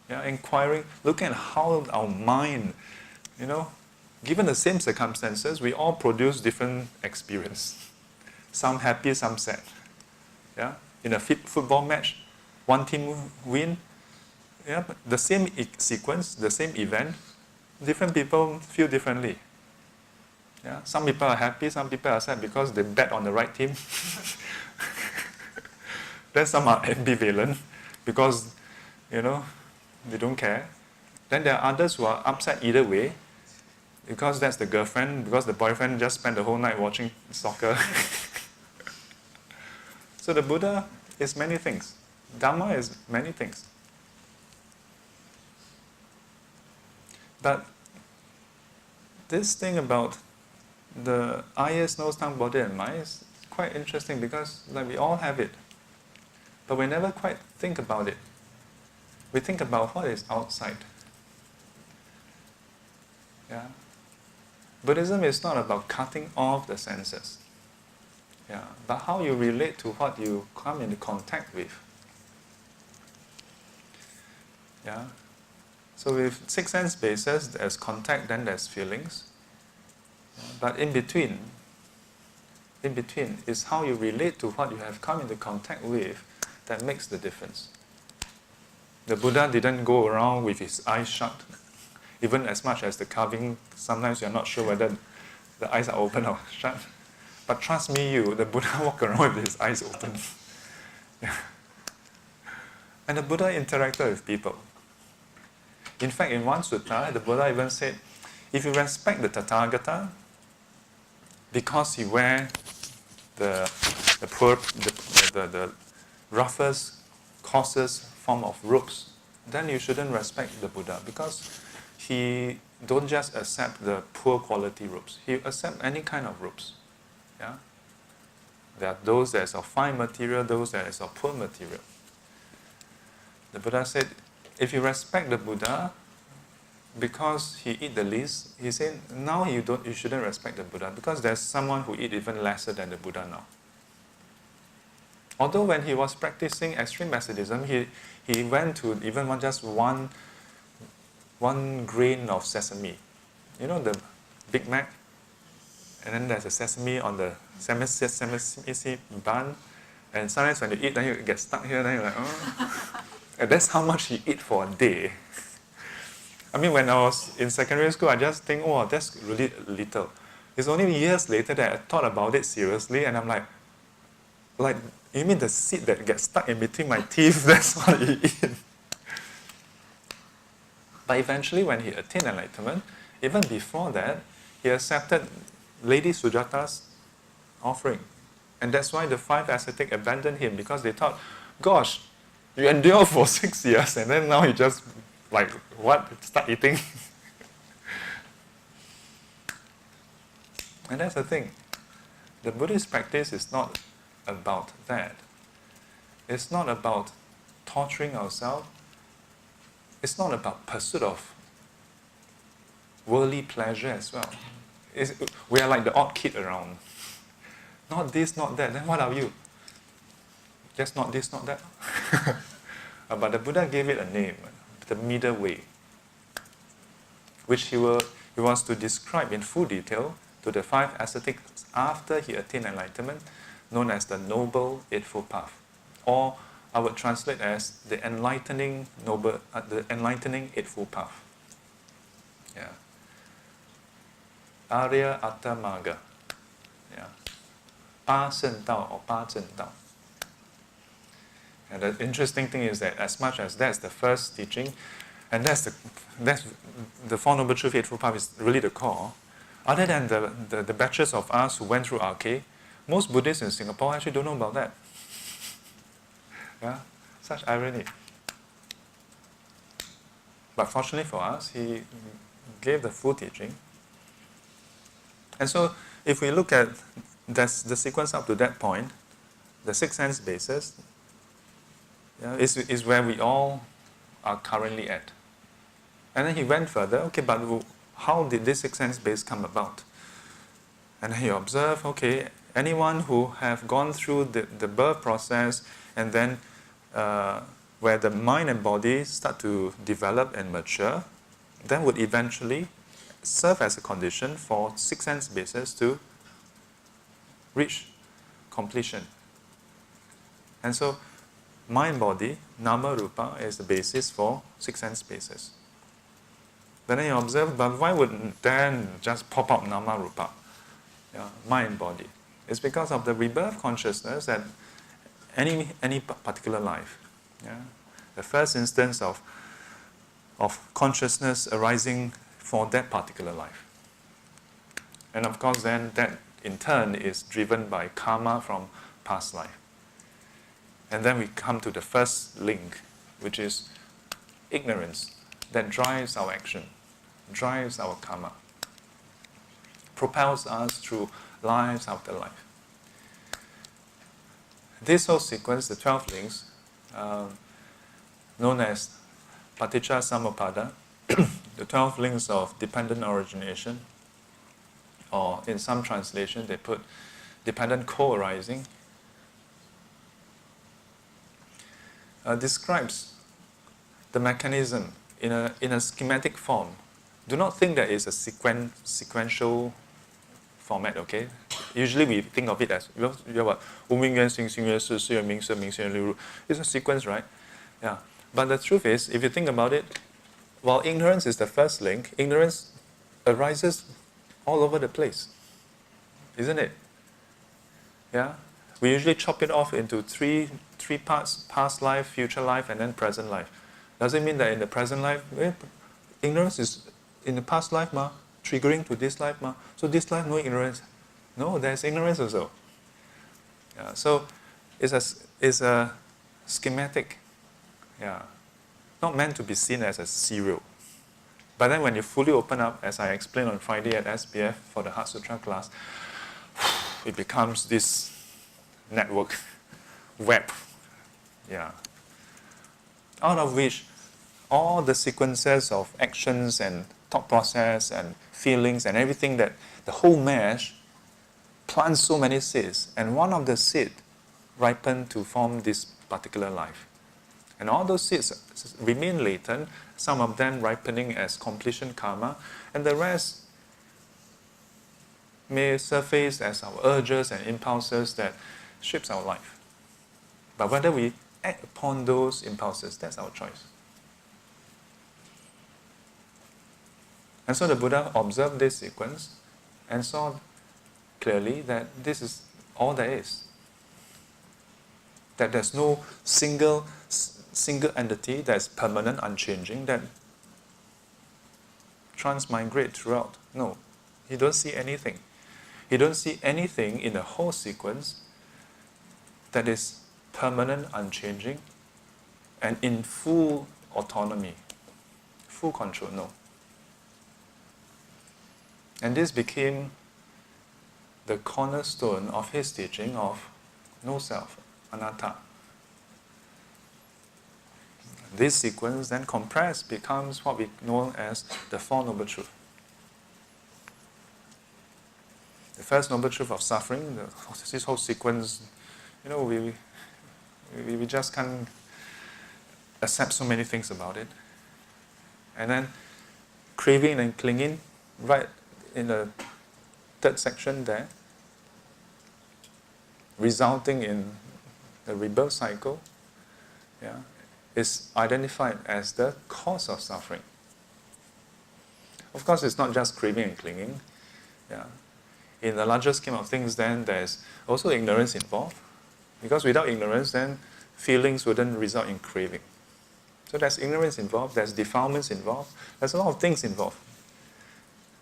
Yeah, inquiring, looking at how our mind, given the same circumstances, we all produce different experience. Some happy, some sad. Yeah? In a football match, one team win. Yeah, but the same sequence, the same event, different people feel differently. Yeah? Some people are happy, some people are sad because they bet on the right team. Then some are ambivalent because, they don't care. Then there are others who are upset either way because that's the girlfriend, because the boyfriend just spent the whole night watching soccer. So the Buddha is many things. Dharma is many things. But this thing about the eye, ears, nose, tongue, body, and mind is quite interesting because we all have it. But we never quite think about it. We think about what is outside. Yeah. Buddhism is not about cutting off the senses. Yeah. But how you relate to what you come into contact with. Yeah. So with six sense bases, there's contact, then there's feelings. Yeah. But in between is how you relate to what you have come into contact with that makes the difference. The Buddha didn't go around with his eyes shut. Even as much as the carving, sometimes you're not sure whether the eyes are open or shut. But trust me, the Buddha walked around with his eyes open. Yeah. And the Buddha interacted with people. In fact, in one sutta, the Buddha even said, if you respect the Tathagata, because he wears the roughest, coarsest form of robes, then you shouldn't respect the Buddha because he don't just accept the poor quality robes. He accepts any kind of robes. Yeah? There are those that is of fine material, those that is of poor material. The Buddha said, if you respect the Buddha because he eat the least, he said, now you shouldn't respect the Buddha because there's someone who eat even lesser than the Buddha now. Although when he was practicing extreme asceticism, he went to even just one grain of sesame. The Big Mac? And then there's a sesame on the sesame bun. And sometimes when you eat, then you get stuck here, then you're like, oh. And that's how much he eat for a day. I mean, when I was in secondary school, I just think, oh, that's really little. It's only years later that I thought about it seriously, and I'm like, you mean the seed that gets stuck in between my teeth, that's what he eat? But eventually, when he attained enlightenment, even before that, he accepted Lady Sujata's offering. And that's why the 5 ascetics abandoned him, because they thought, gosh, You endure for 6 years and then now you just like, what? Start eating? And that's the thing. The Buddhist practice is not about that. It's not about torturing ourselves. It's not about pursuit of worldly pleasure as well. We are like the odd kid around. Not this, not that. Then what are you? Just not this, not that. But the Buddha gave it a name, the middle way, which he wants to describe in full detail to the 5 ascetics after he attained enlightenment, known as the Noble Eightfold Path, or I would translate as the enlightening Eightfold Path. Yeah. Arya Atta Magga. Yeah. 八圣道 or 八正道. And the interesting thing is that as much as that's the first teaching, and that's the Four Noble Truth Eightfold Path is really the core, other than the batches of us who went through RK, most Buddhists in Singapore actually don't know about that. Yeah, such irony. But fortunately for us, he gave the full teaching. And so if we look at the sequence up to that point, the 6 sense bases, yeah, is where we all are currently at. And then he went further, okay, but how did this 6 sense base come about? And then he observed, okay, anyone who have gone through the birth process and then where the mind and body start to develop and mature, then would eventually serve as a condition for 6 sense bases to reach completion. And so mind body, nama rupa, is the basis for 6 sense bases. But then you observe, but why would then just pop up nama rupa? Yeah, mind body. It's because of the rebirth consciousness at any particular life. Yeah? The first instance of consciousness arising for that particular life. And of course then that in turn is driven by karma from past life. And then we come to the first link, which is ignorance that drives our action, drives our karma, propels us through lives after life. This whole sequence, the 12 links, known as Paticca Samuppada, the 12 links of dependent origination, or in some translation they put dependent co-arising, describes the mechanism in a schematic form. Do not think that it's a sequential format, okay? Usually we think of it as, it's a sequence, right? Yeah. But the truth is, if you think about it, while ignorance is the first link, ignorance arises all over the place, isn't it? Yeah? We usually chop it off into three parts: past life, future life, and then present life. Does it mean that in the present life, ignorance is in the past life, triggering to this life, so this life no ignorance? No, there's ignorance also. Yeah, so it's a schematic, yeah, not meant to be seen as a serial. But then when you fully open up, as I explained on Friday at SPF for the Heart Sutra class, it becomes this network, web, yeah, out of which all the sequences of actions and thought process and feelings and everything, that the whole mesh plants so many seeds, and one of the seeds ripen to form this particular life. And all those seeds remain latent, some of them ripening as completion karma, and the rest may surface as our urges and impulses that shapes our life. But whether we act upon those impulses, that's our choice. And so the Buddha observed this sequence and saw clearly that this is all there is. That there's no single entity that's permanent, unchanging, that transmigrate throughout. No, he don't see anything. He don't see anything in the whole sequence that is permanent, unchanging, and in full autonomy, full control, no. And this became the cornerstone of his teaching of no self, anatta. This sequence then compressed becomes what we know as the Four Noble Truths. The first Noble Truth of suffering, this whole sequence, we just can't accept so many things about it. And then craving and clinging, right in the third section there, resulting in the rebirth cycle, is identified as the cause of suffering. Of course, it's not just craving and clinging. In the larger scheme of things, then there's also ignorance involved. Because without ignorance, then feelings wouldn't result in craving. So there's ignorance involved, there's defilements involved, there's a lot of things involved.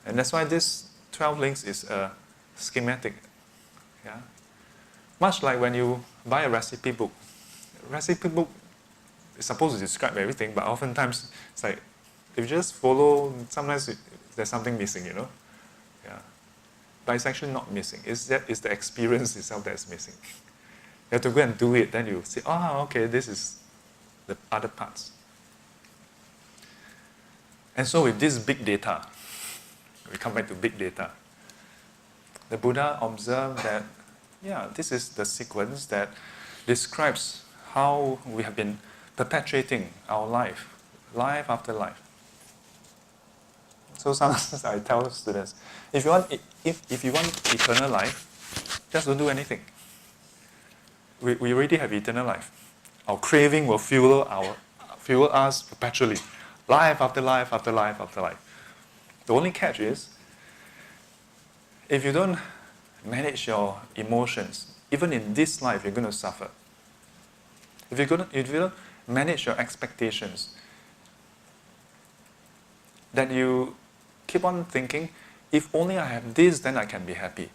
And that's why this 12 links is a schematic. Much like when you buy a recipe book. A recipe book is supposed to describe everything, but oftentimes it's like, if you just follow, sometimes there's something missing, But it's actually not missing. It's the experience itself that's missing. You have to go and do it, then you say, okay, this is the other parts. And so with this big data, we come back to big data. The Buddha observed that, this is the sequence that describes how we have been perpetuating our life after life. So sometimes I tell students, if you want eternal life, just don't do anything. We already have eternal life. Our craving will fuel us perpetually, life after life after life after life. The only catch is, if you don't manage your emotions, even in this life, you're going to suffer. If you don't manage your expectations, that you keep on thinking, if only I have this, then I can be happy.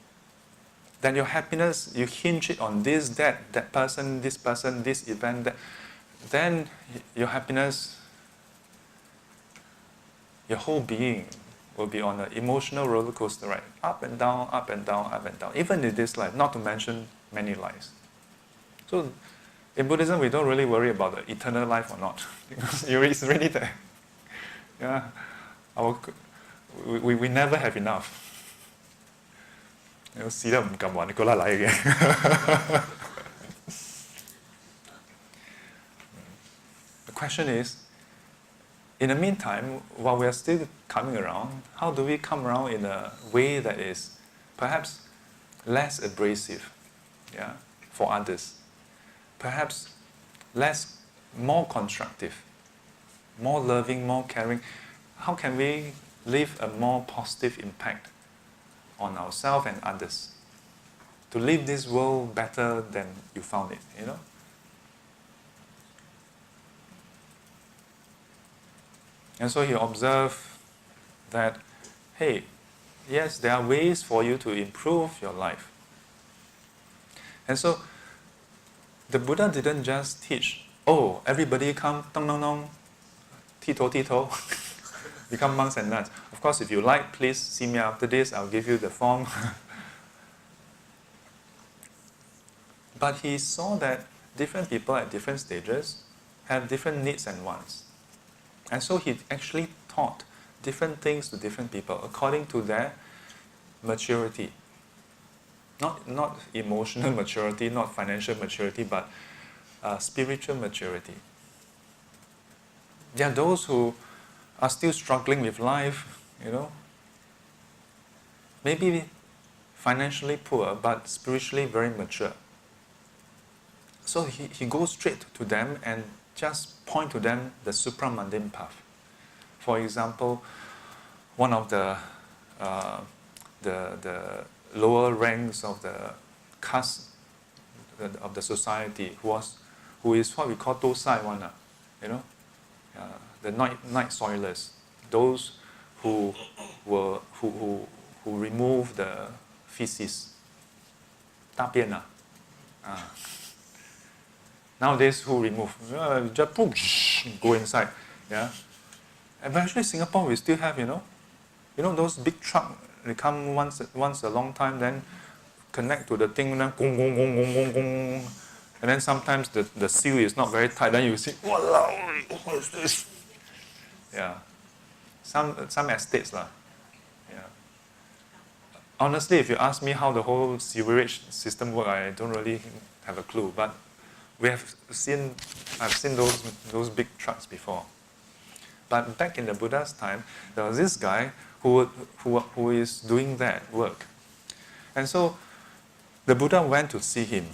Then your happiness, you hinge it on this, that person, this event, that. Then your happiness, your whole being will be on an emotional roller coaster ride. Up and down, up and down, up and down. Even in this life, not to mention many lives. So in Buddhism, we don't really worry about the eternal life or not. Because it's already there. We never have enough. 試得唔敢玩，你覺得嚟嘅。The question is, in the meantime, while we are still coming around, how do we come around in a way that is perhaps less abrasive, for others, perhaps more constructive, more loving, more caring? How can we leave a more positive impact on ourselves and others, to leave this world better than you found it, And so he observed that, hey, yes, there are ways for you to improve your life. And so the Buddha didn't just teach, everybody come, tong tong tong, tito tito, become monks and nuns. Of course, if you like, please see me after this, I'll give you the form. But he saw that different people at different stages have different needs and wants. And so he actually taught different things to different people according to their maturity. Not emotional maturity, not financial maturity, but spiritual maturity. There are those who are still struggling with life, maybe financially poor, but spiritually very mature. So he goes straight to them and just point to them the supramundane path. For example, one of the lower ranks of the caste of the society who is what we call dosai one, the night soilers, those who remove the feces, 大便 Nowadays, who remove? Just push, go inside. Yeah. And actually, Singapore, we still have, those big truck. They come once a long time, then connect to the thing, then gong, gong, gong, gong, gong, gong. And then sometimes the seal is not very tight. Then you see, walao, what is this? Yeah. Some estates lah. Yeah. Honestly, if you ask me how the whole sewerage system works, I don't really have a clue. But I've seen those big trucks before. But back in the Buddha's time, there was this guy who is doing that work. And so the Buddha went to see him.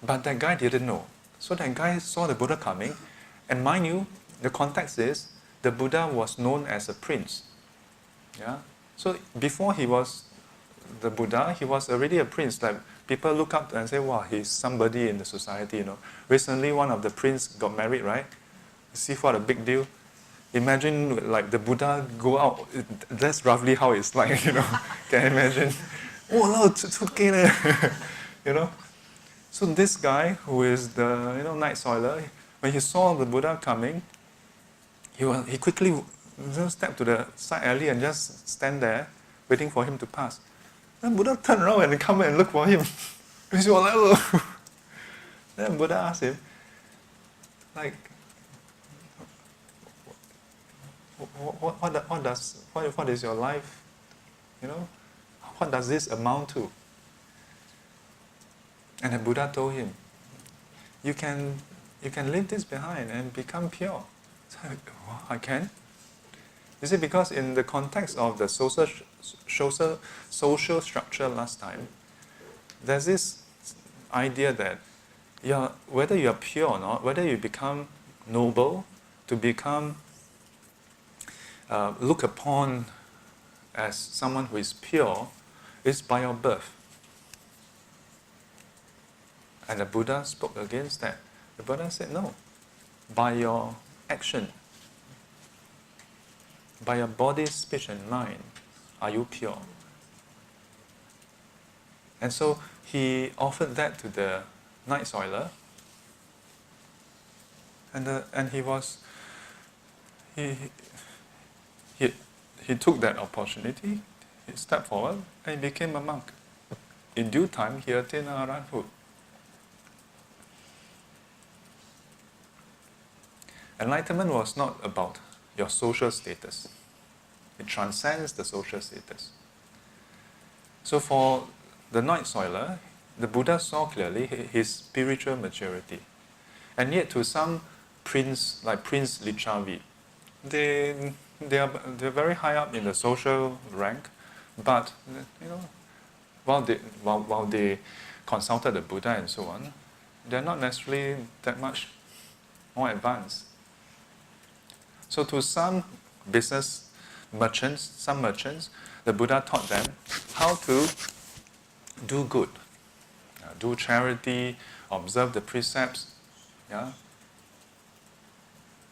But that guy didn't know. So that guy saw the Buddha coming. And mind you, the context is, the Buddha was known as a prince. Yeah? So before he was the Buddha, he was already a prince. Like people look up and say, wow, he's somebody in the society, Recently, one of the prince got married, right? See what a big deal. Imagine like the Buddha go out. That's roughly how it's like, Can you imagine? Oh no, it's okay, So this guy who is the night soiler, when he saw the Buddha coming, he quickly stepped to the side alley and just stand there, waiting for him to pass. Then Buddha turned around and come and look for him. He said, hello. Then Buddha asked him, like, what is your life? What does this amount to? And the Buddha told him, you can leave this behind and become pure. So I can? You see, because in the context of the social structure last time, there's this idea that whether you are pure or not, whether you become noble, to become looked upon as someone who is pure, is by your birth. And the Buddha spoke against that. The Buddha said, no, by your action, by your body, speech and mind, are you pure? And so he offered that to the night soiler, and he took that opportunity, he stepped forward, and he became a monk. In due time, he attained arhathood. Enlightenment was not about your social status. It transcends the social status. So for the night soiler, the Buddha saw clearly his spiritual maturity. And yet to some prince, like Prince Lichavi, they're very high up in the social rank, but while they consulted the Buddha and so on, they're not necessarily that much more advanced. So to some business merchants, the Buddha taught them how to do good, do charity, observe the precepts. Yeah?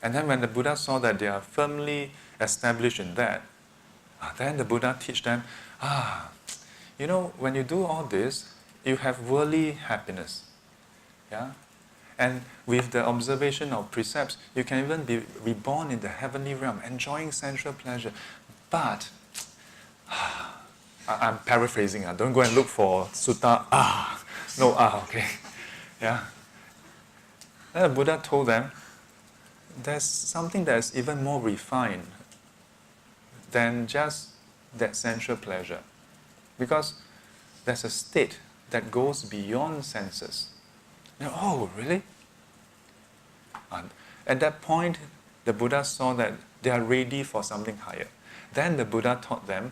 And then when the Buddha saw that they are firmly established in that, then the Buddha teach them, when you do all this, you have worldly happiness. Yeah? And with the observation of precepts, you can even be reborn in the heavenly realm, enjoying sensual pleasure. But, I'm paraphrasing, don't go and look for sutta, okay. Yeah. Then the Buddha told them, there's something that's even more refined than just that sensual pleasure. Because there's a state that goes beyond senses. Oh, really? And at that point, the Buddha saw that they are ready for something higher. Then the Buddha taught them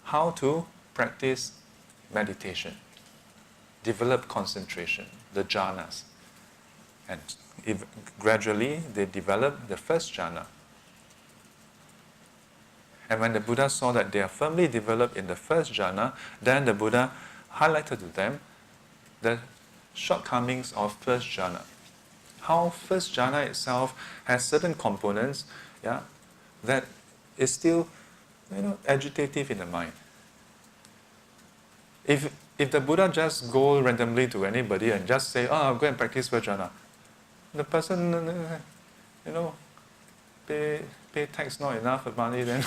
how to practice meditation, develop concentration, the jhanas. And gradually, they developed the first jhana. And when the Buddha saw that they are firmly developed in the first jhana, then the Buddha highlighted to them the shortcomings of first jhana. How first jhana itself has certain components, that is still, agitative in the mind. If if the Buddha just go randomly to anybody and just say, oh, go and practice Vajrayana, the person, pay tax not enough of money, then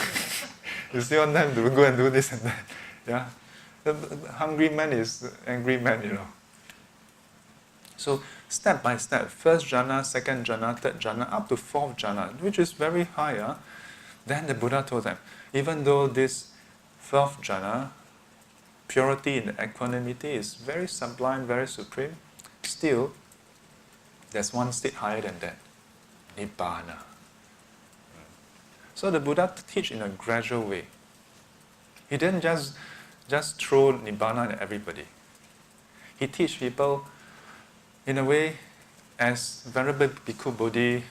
you still want them to go and do this and that. Yeah? The hungry man is angry man, So step by step, first jhana, second jhana, third jhana, up to fourth jhana, which is very high. Then the Buddha told them, even though this fourth jhana, purity in equanimity, is very sublime, very supreme, still, there's one state higher than that, nibbana. So the Buddha teach in a gradual way. He didn't just throw nibbana at everybody. He teach people in a way, as Venerable Bhikkhu Bodhi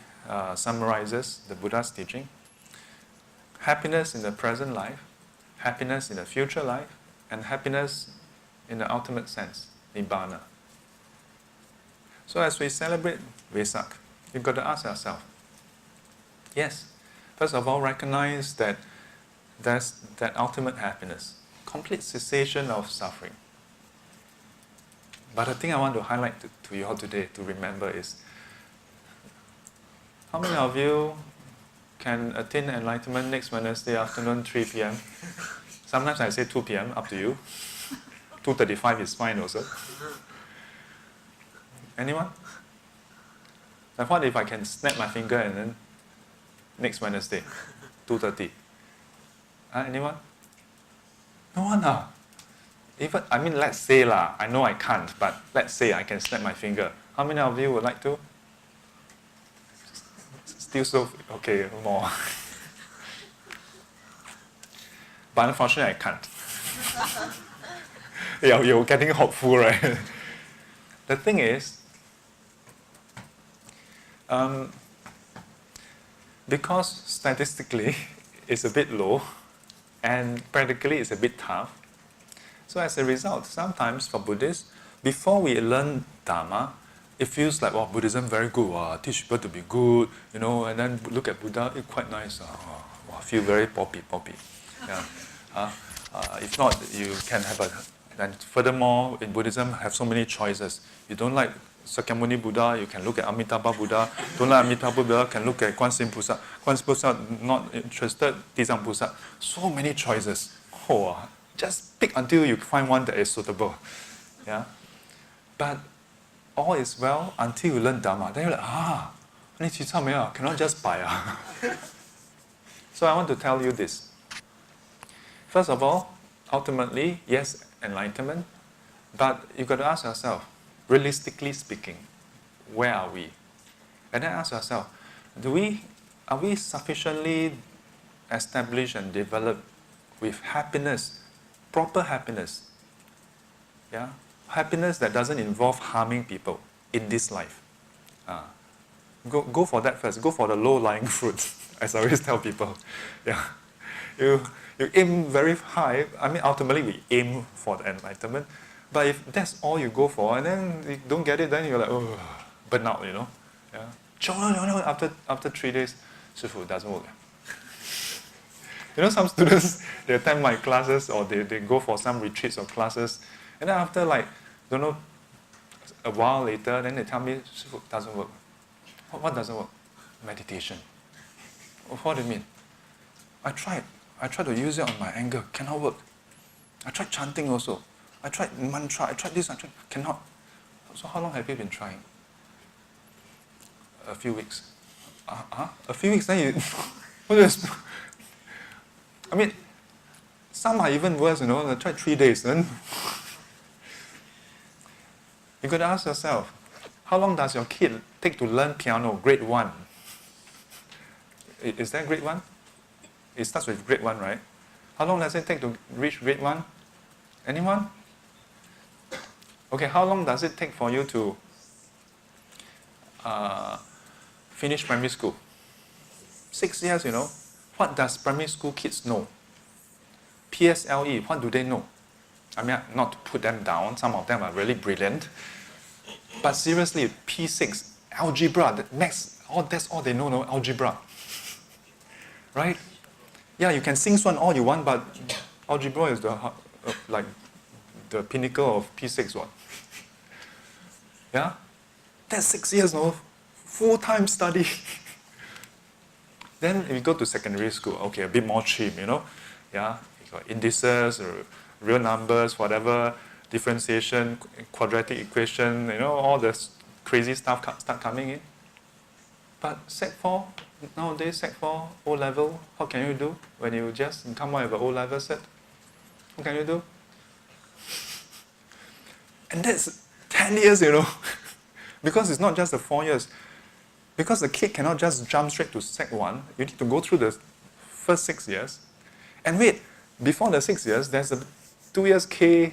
summarizes the Buddha's teaching, happiness in the present life, happiness in the future life, and happiness in the ultimate sense, nibbana. So as we celebrate Vesak, you've got to ask yourself, yes, first of all, recognize that there's that ultimate happiness, complete cessation of suffering. But the thing I want to highlight to you all today to remember is, how many of you can attain enlightenment next Wednesday afternoon, 3 p.m.? Sometimes I say 2 p.m., up to you. 2:35 is fine also. Anyone? Like what if I can snap my finger and then next Wednesday, 2:30? Anyone? No one. Even, let's say I know I can't, but let's say I can snap my finger. How many of you would like to? Still so, okay, more. But unfortunately I can't. You're getting hopeful, right? The thing is, because statistically it's a bit low, and practically it's a bit tough, so as a result, sometimes for Buddhists, before we learn Dharma, it feels like, Buddhism very good, teach people to be good, and then look at Buddha, it's quite nice, feel very poppy. Yeah. If not, you can have and furthermore, in Buddhism, have so many choices. You don't like Sakyamuni Buddha, you can look at Amitabha Buddha. Don't like Amitabha Buddha, can look at观世音菩萨.观世音菩萨, not interested, Dizang Pusa. So many choices. Just pick until you find one that is suitable. Yeah? But all is well until you learn Dharma. Then you're like, cannot just buy. So I want to tell you this. First of all, ultimately, yes, enlightenment, but you've got to ask yourself, realistically speaking, where are we? And then ask yourself, are we sufficiently established and developed with happiness, proper happiness? Yeah? Happiness that doesn't involve harming people in this life. Go for that first. Go for the low-lying fruit, as I always tell people. Yeah. You aim very high. Ultimately we aim for the enlightenment. But if that's all you go for, and then you don't get it, then you're like, burn out, Yeah. After 3 days, Shifu, doesn't work. Some students, they attend my classes or they go for some retreats or classes, and then after a while later, then they tell me, Shifu, doesn't work. What doesn't work? Meditation. What do you mean? I tried to use it on my anger, cannot work. I tried chanting also. I tried mantra, I tried this, cannot. So how long have you been trying? A few weeks. A few weeks, then you... some are even worse, I tried 3 days, then... You got to ask yourself, how long does your kid take to learn piano, grade 1? Is that grade 1? It starts with grade 1, right? How long does it take to reach grade 1? Anyone? Okay, how long does it take for you to finish primary school? 6 years, What does primary school kids know? PSLE, what do they know? Not to put them down, some of them are really brilliant. But seriously, P6, algebra, maths, that's all they know, algebra. Right? Yeah, you can sing Swan all you want, but algebra is the the pinnacle of P6 what? Yeah? That's 6 years of full-time study. Then if you go to secondary school, okay, a bit more cheap, you know? Yeah, you got indices, or real numbers, whatever, differentiation, quadratic equation, you know, all the crazy stuff start coming in. But Sec 4, nowadays Sec 4, O-level, how can you do when you just come out with an O-level set? What can you do? And that's 10 years, you know. Because it's not just the 4 years. Because the kid cannot just jump straight to Sec 1. You need to go through the first 6 years. And wait, before the 6 years, there's a 2 years K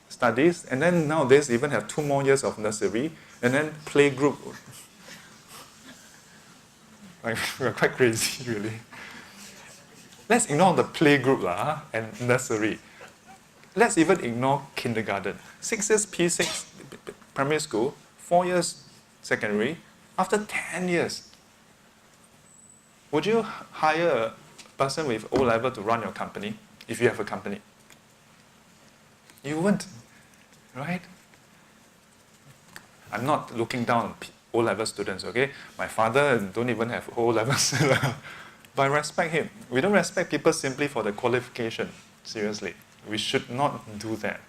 studies, and then nowadays even have 2 more years of nursery, and then playgroup. Like, we're quite crazy, really. Let's ignore the playgroup and nursery. Let's even ignore kindergarten. 6 years P6 primary school, 4 years secondary. After 10 years, would you hire a person with O-level to run your company if you have a company? You wouldn't, right? I'm not looking down on O-level students, okay? My father don't even have O-levels. But I respect him. We don't respect people simply for the qualification. Seriously. We should not do that.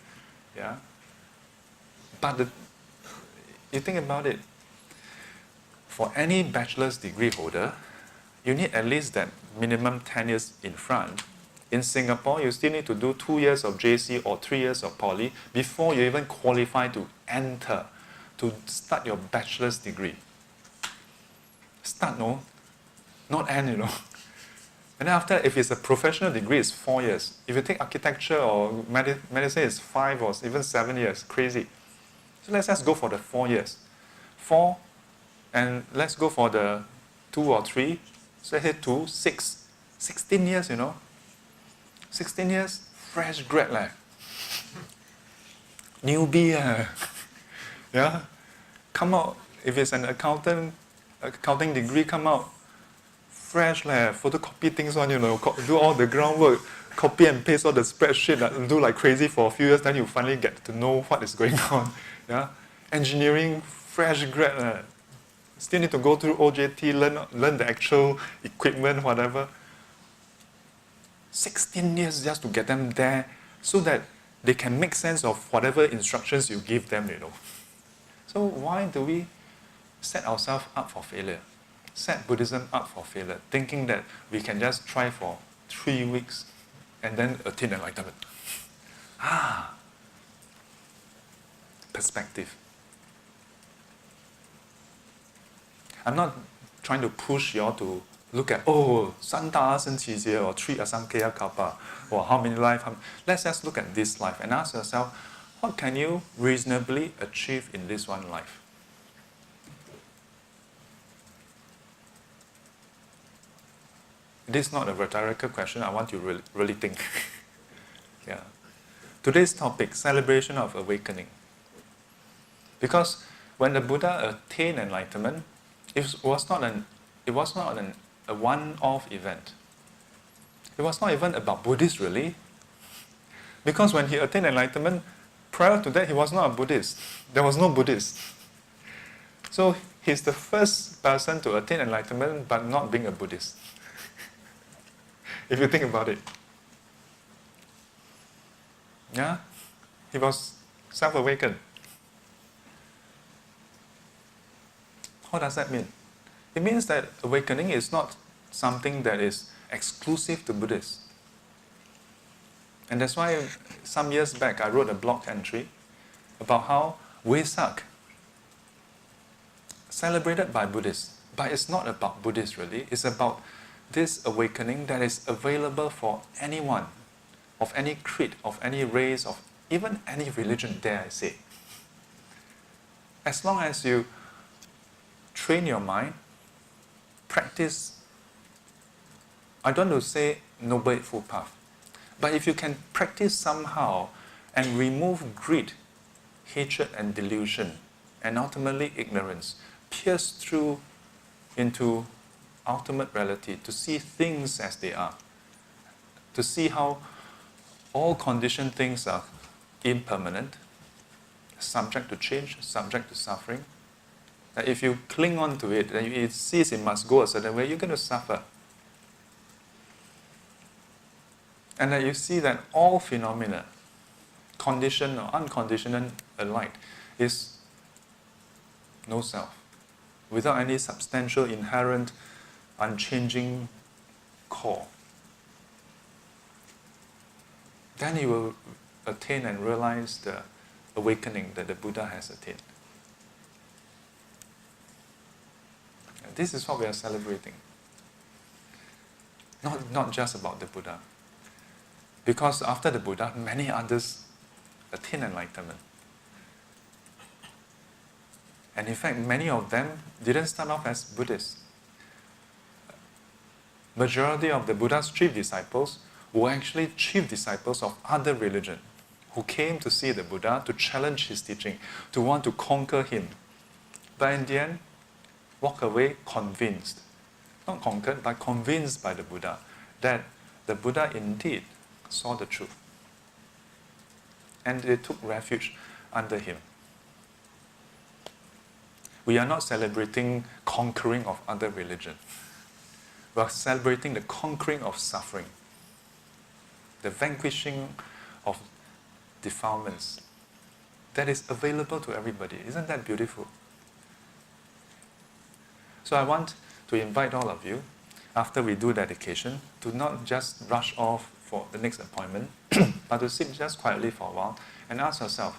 Yeah? But you think about it. For any bachelor's degree holder, you need at least that minimum 10 years in front. In Singapore, you still need to do 2 years of JC or 3 years of poly before you even qualify to enter, to start your bachelor's degree. Start, no? Not end, you know. And then after, if it's a professional degree, it's 4 years. If you take architecture or medicine, it's 5 or even 7 years. Crazy. So let's just go for the 4 years. 4, and let's go for the 2 or 3. So let's say 2, 6. 16 years, you know. 16 years, fresh grad leh. Newbie yeah. Come out, if it's an accounting degree, come out fresh leh, photocopy things on, you know, do all the groundwork, copy and paste all the spreadsheet, do like crazy for a few years, then you finally get to know what is going on. Yeah. Engineering, fresh grad still need to go through OJT, learn the actual equipment, whatever. 16 years just to get them there so that they can make sense of whatever instructions you give them, you know. So why do we set ourselves up for failure? Set Buddhism up for failure, thinking that we can just try for 3 weeks and then attain enlightenment. Perspective. I'm not trying to push you all to look at, 3大阿僧祇劫 or 3 asamkhya kalpa, or how many lives. Let's just look at this life and ask yourself, what can you reasonably achieve in this one life? This is not a rhetorical question. I want you to really think. Yeah. Today's topic, celebration of awakening. Because when the Buddha attained enlightenment, it was not a one-off event. It was not even about Buddhists, really. Because when he attained enlightenment, prior to that, he was not a Buddhist. There was no Buddhist. So he's the first person to attain enlightenment, but not being a Buddhist. If you think about it. Yeah? He was self-awakened. What does that mean? It means that awakening is not something that is exclusive to Buddhists. And that's why some years back I wrote a blog entry about how Vesak, celebrated by Buddhists, but it's not about Buddhists really, it's about this awakening that is available for anyone, of any creed, of any race, of even any religion, dare I say. As long as you train your mind, practice, I don't want to say Noble Eightfold Path, but if you can practice somehow and remove greed, hatred and delusion, and ultimately ignorance, pierce through into ultimate reality, to see things as they are, to see how all conditioned things are impermanent, subject to change, subject to suffering. That if you cling on to it, and it sees it must go a certain way, you're going to suffer. And that you see that all phenomena, conditioned or unconditioned alike, is no self, without any substantial, inherent, unchanging core. Then you will attain and realize the awakening that the Buddha has attained. And this is what we are celebrating. Not just about the Buddha. Because after the Buddha, many others attain enlightenment. And in fact, many of them didn't start off as Buddhists. Majority of the Buddha's chief disciples were actually chief disciples of other religions, who came to see the Buddha, to challenge his teaching, to want to conquer him. But in the end, walk away convinced, not conquered, but convinced by the Buddha, that the Buddha indeed saw the truth. And they took refuge under him. We are not celebrating conquering of other religions. We are celebrating the conquering of suffering, the vanquishing of defilements that is available to everybody. Isn't that beautiful? So I want to invite all of you, after we do dedication, to not just rush off for the next appointment, but to sit just quietly for a while and ask yourself,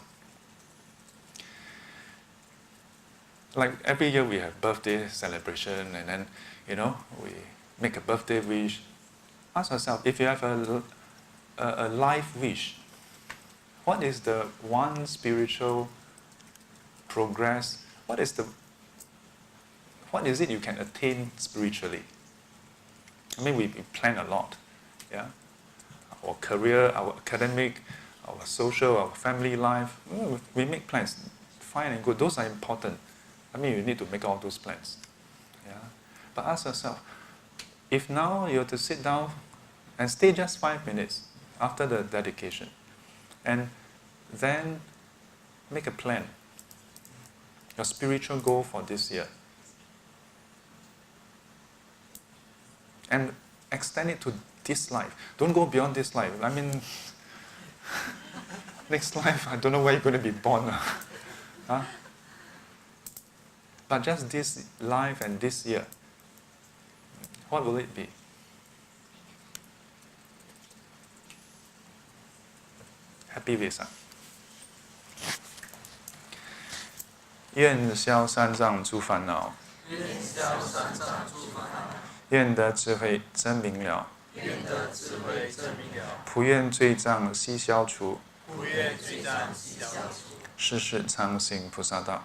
like every year we have birthday celebration, and then, we make a birthday wish. Ask yourself, if you have a life wish, what is the one spiritual progress? What is it you can attain spiritually? I mean, we plan a lot, yeah? Our career, our academic, our social, our family life. We make plans, fine and good. Those are important. I mean, you need to make all those plans, yeah? But ask yourself, if now you're to sit down and stay just 5 minutes after the dedication, and then make a plan, your spiritual goal for this year, and extend it to this life. Don't go beyond this life. I mean, next life, I don't know where you're going to be born. Huh? But just this life and this year, what will it be? Happy Vesak. 愿消三障诸烦恼，愿得智慧真明了，普愿罪障悉消除，世世常行菩萨道。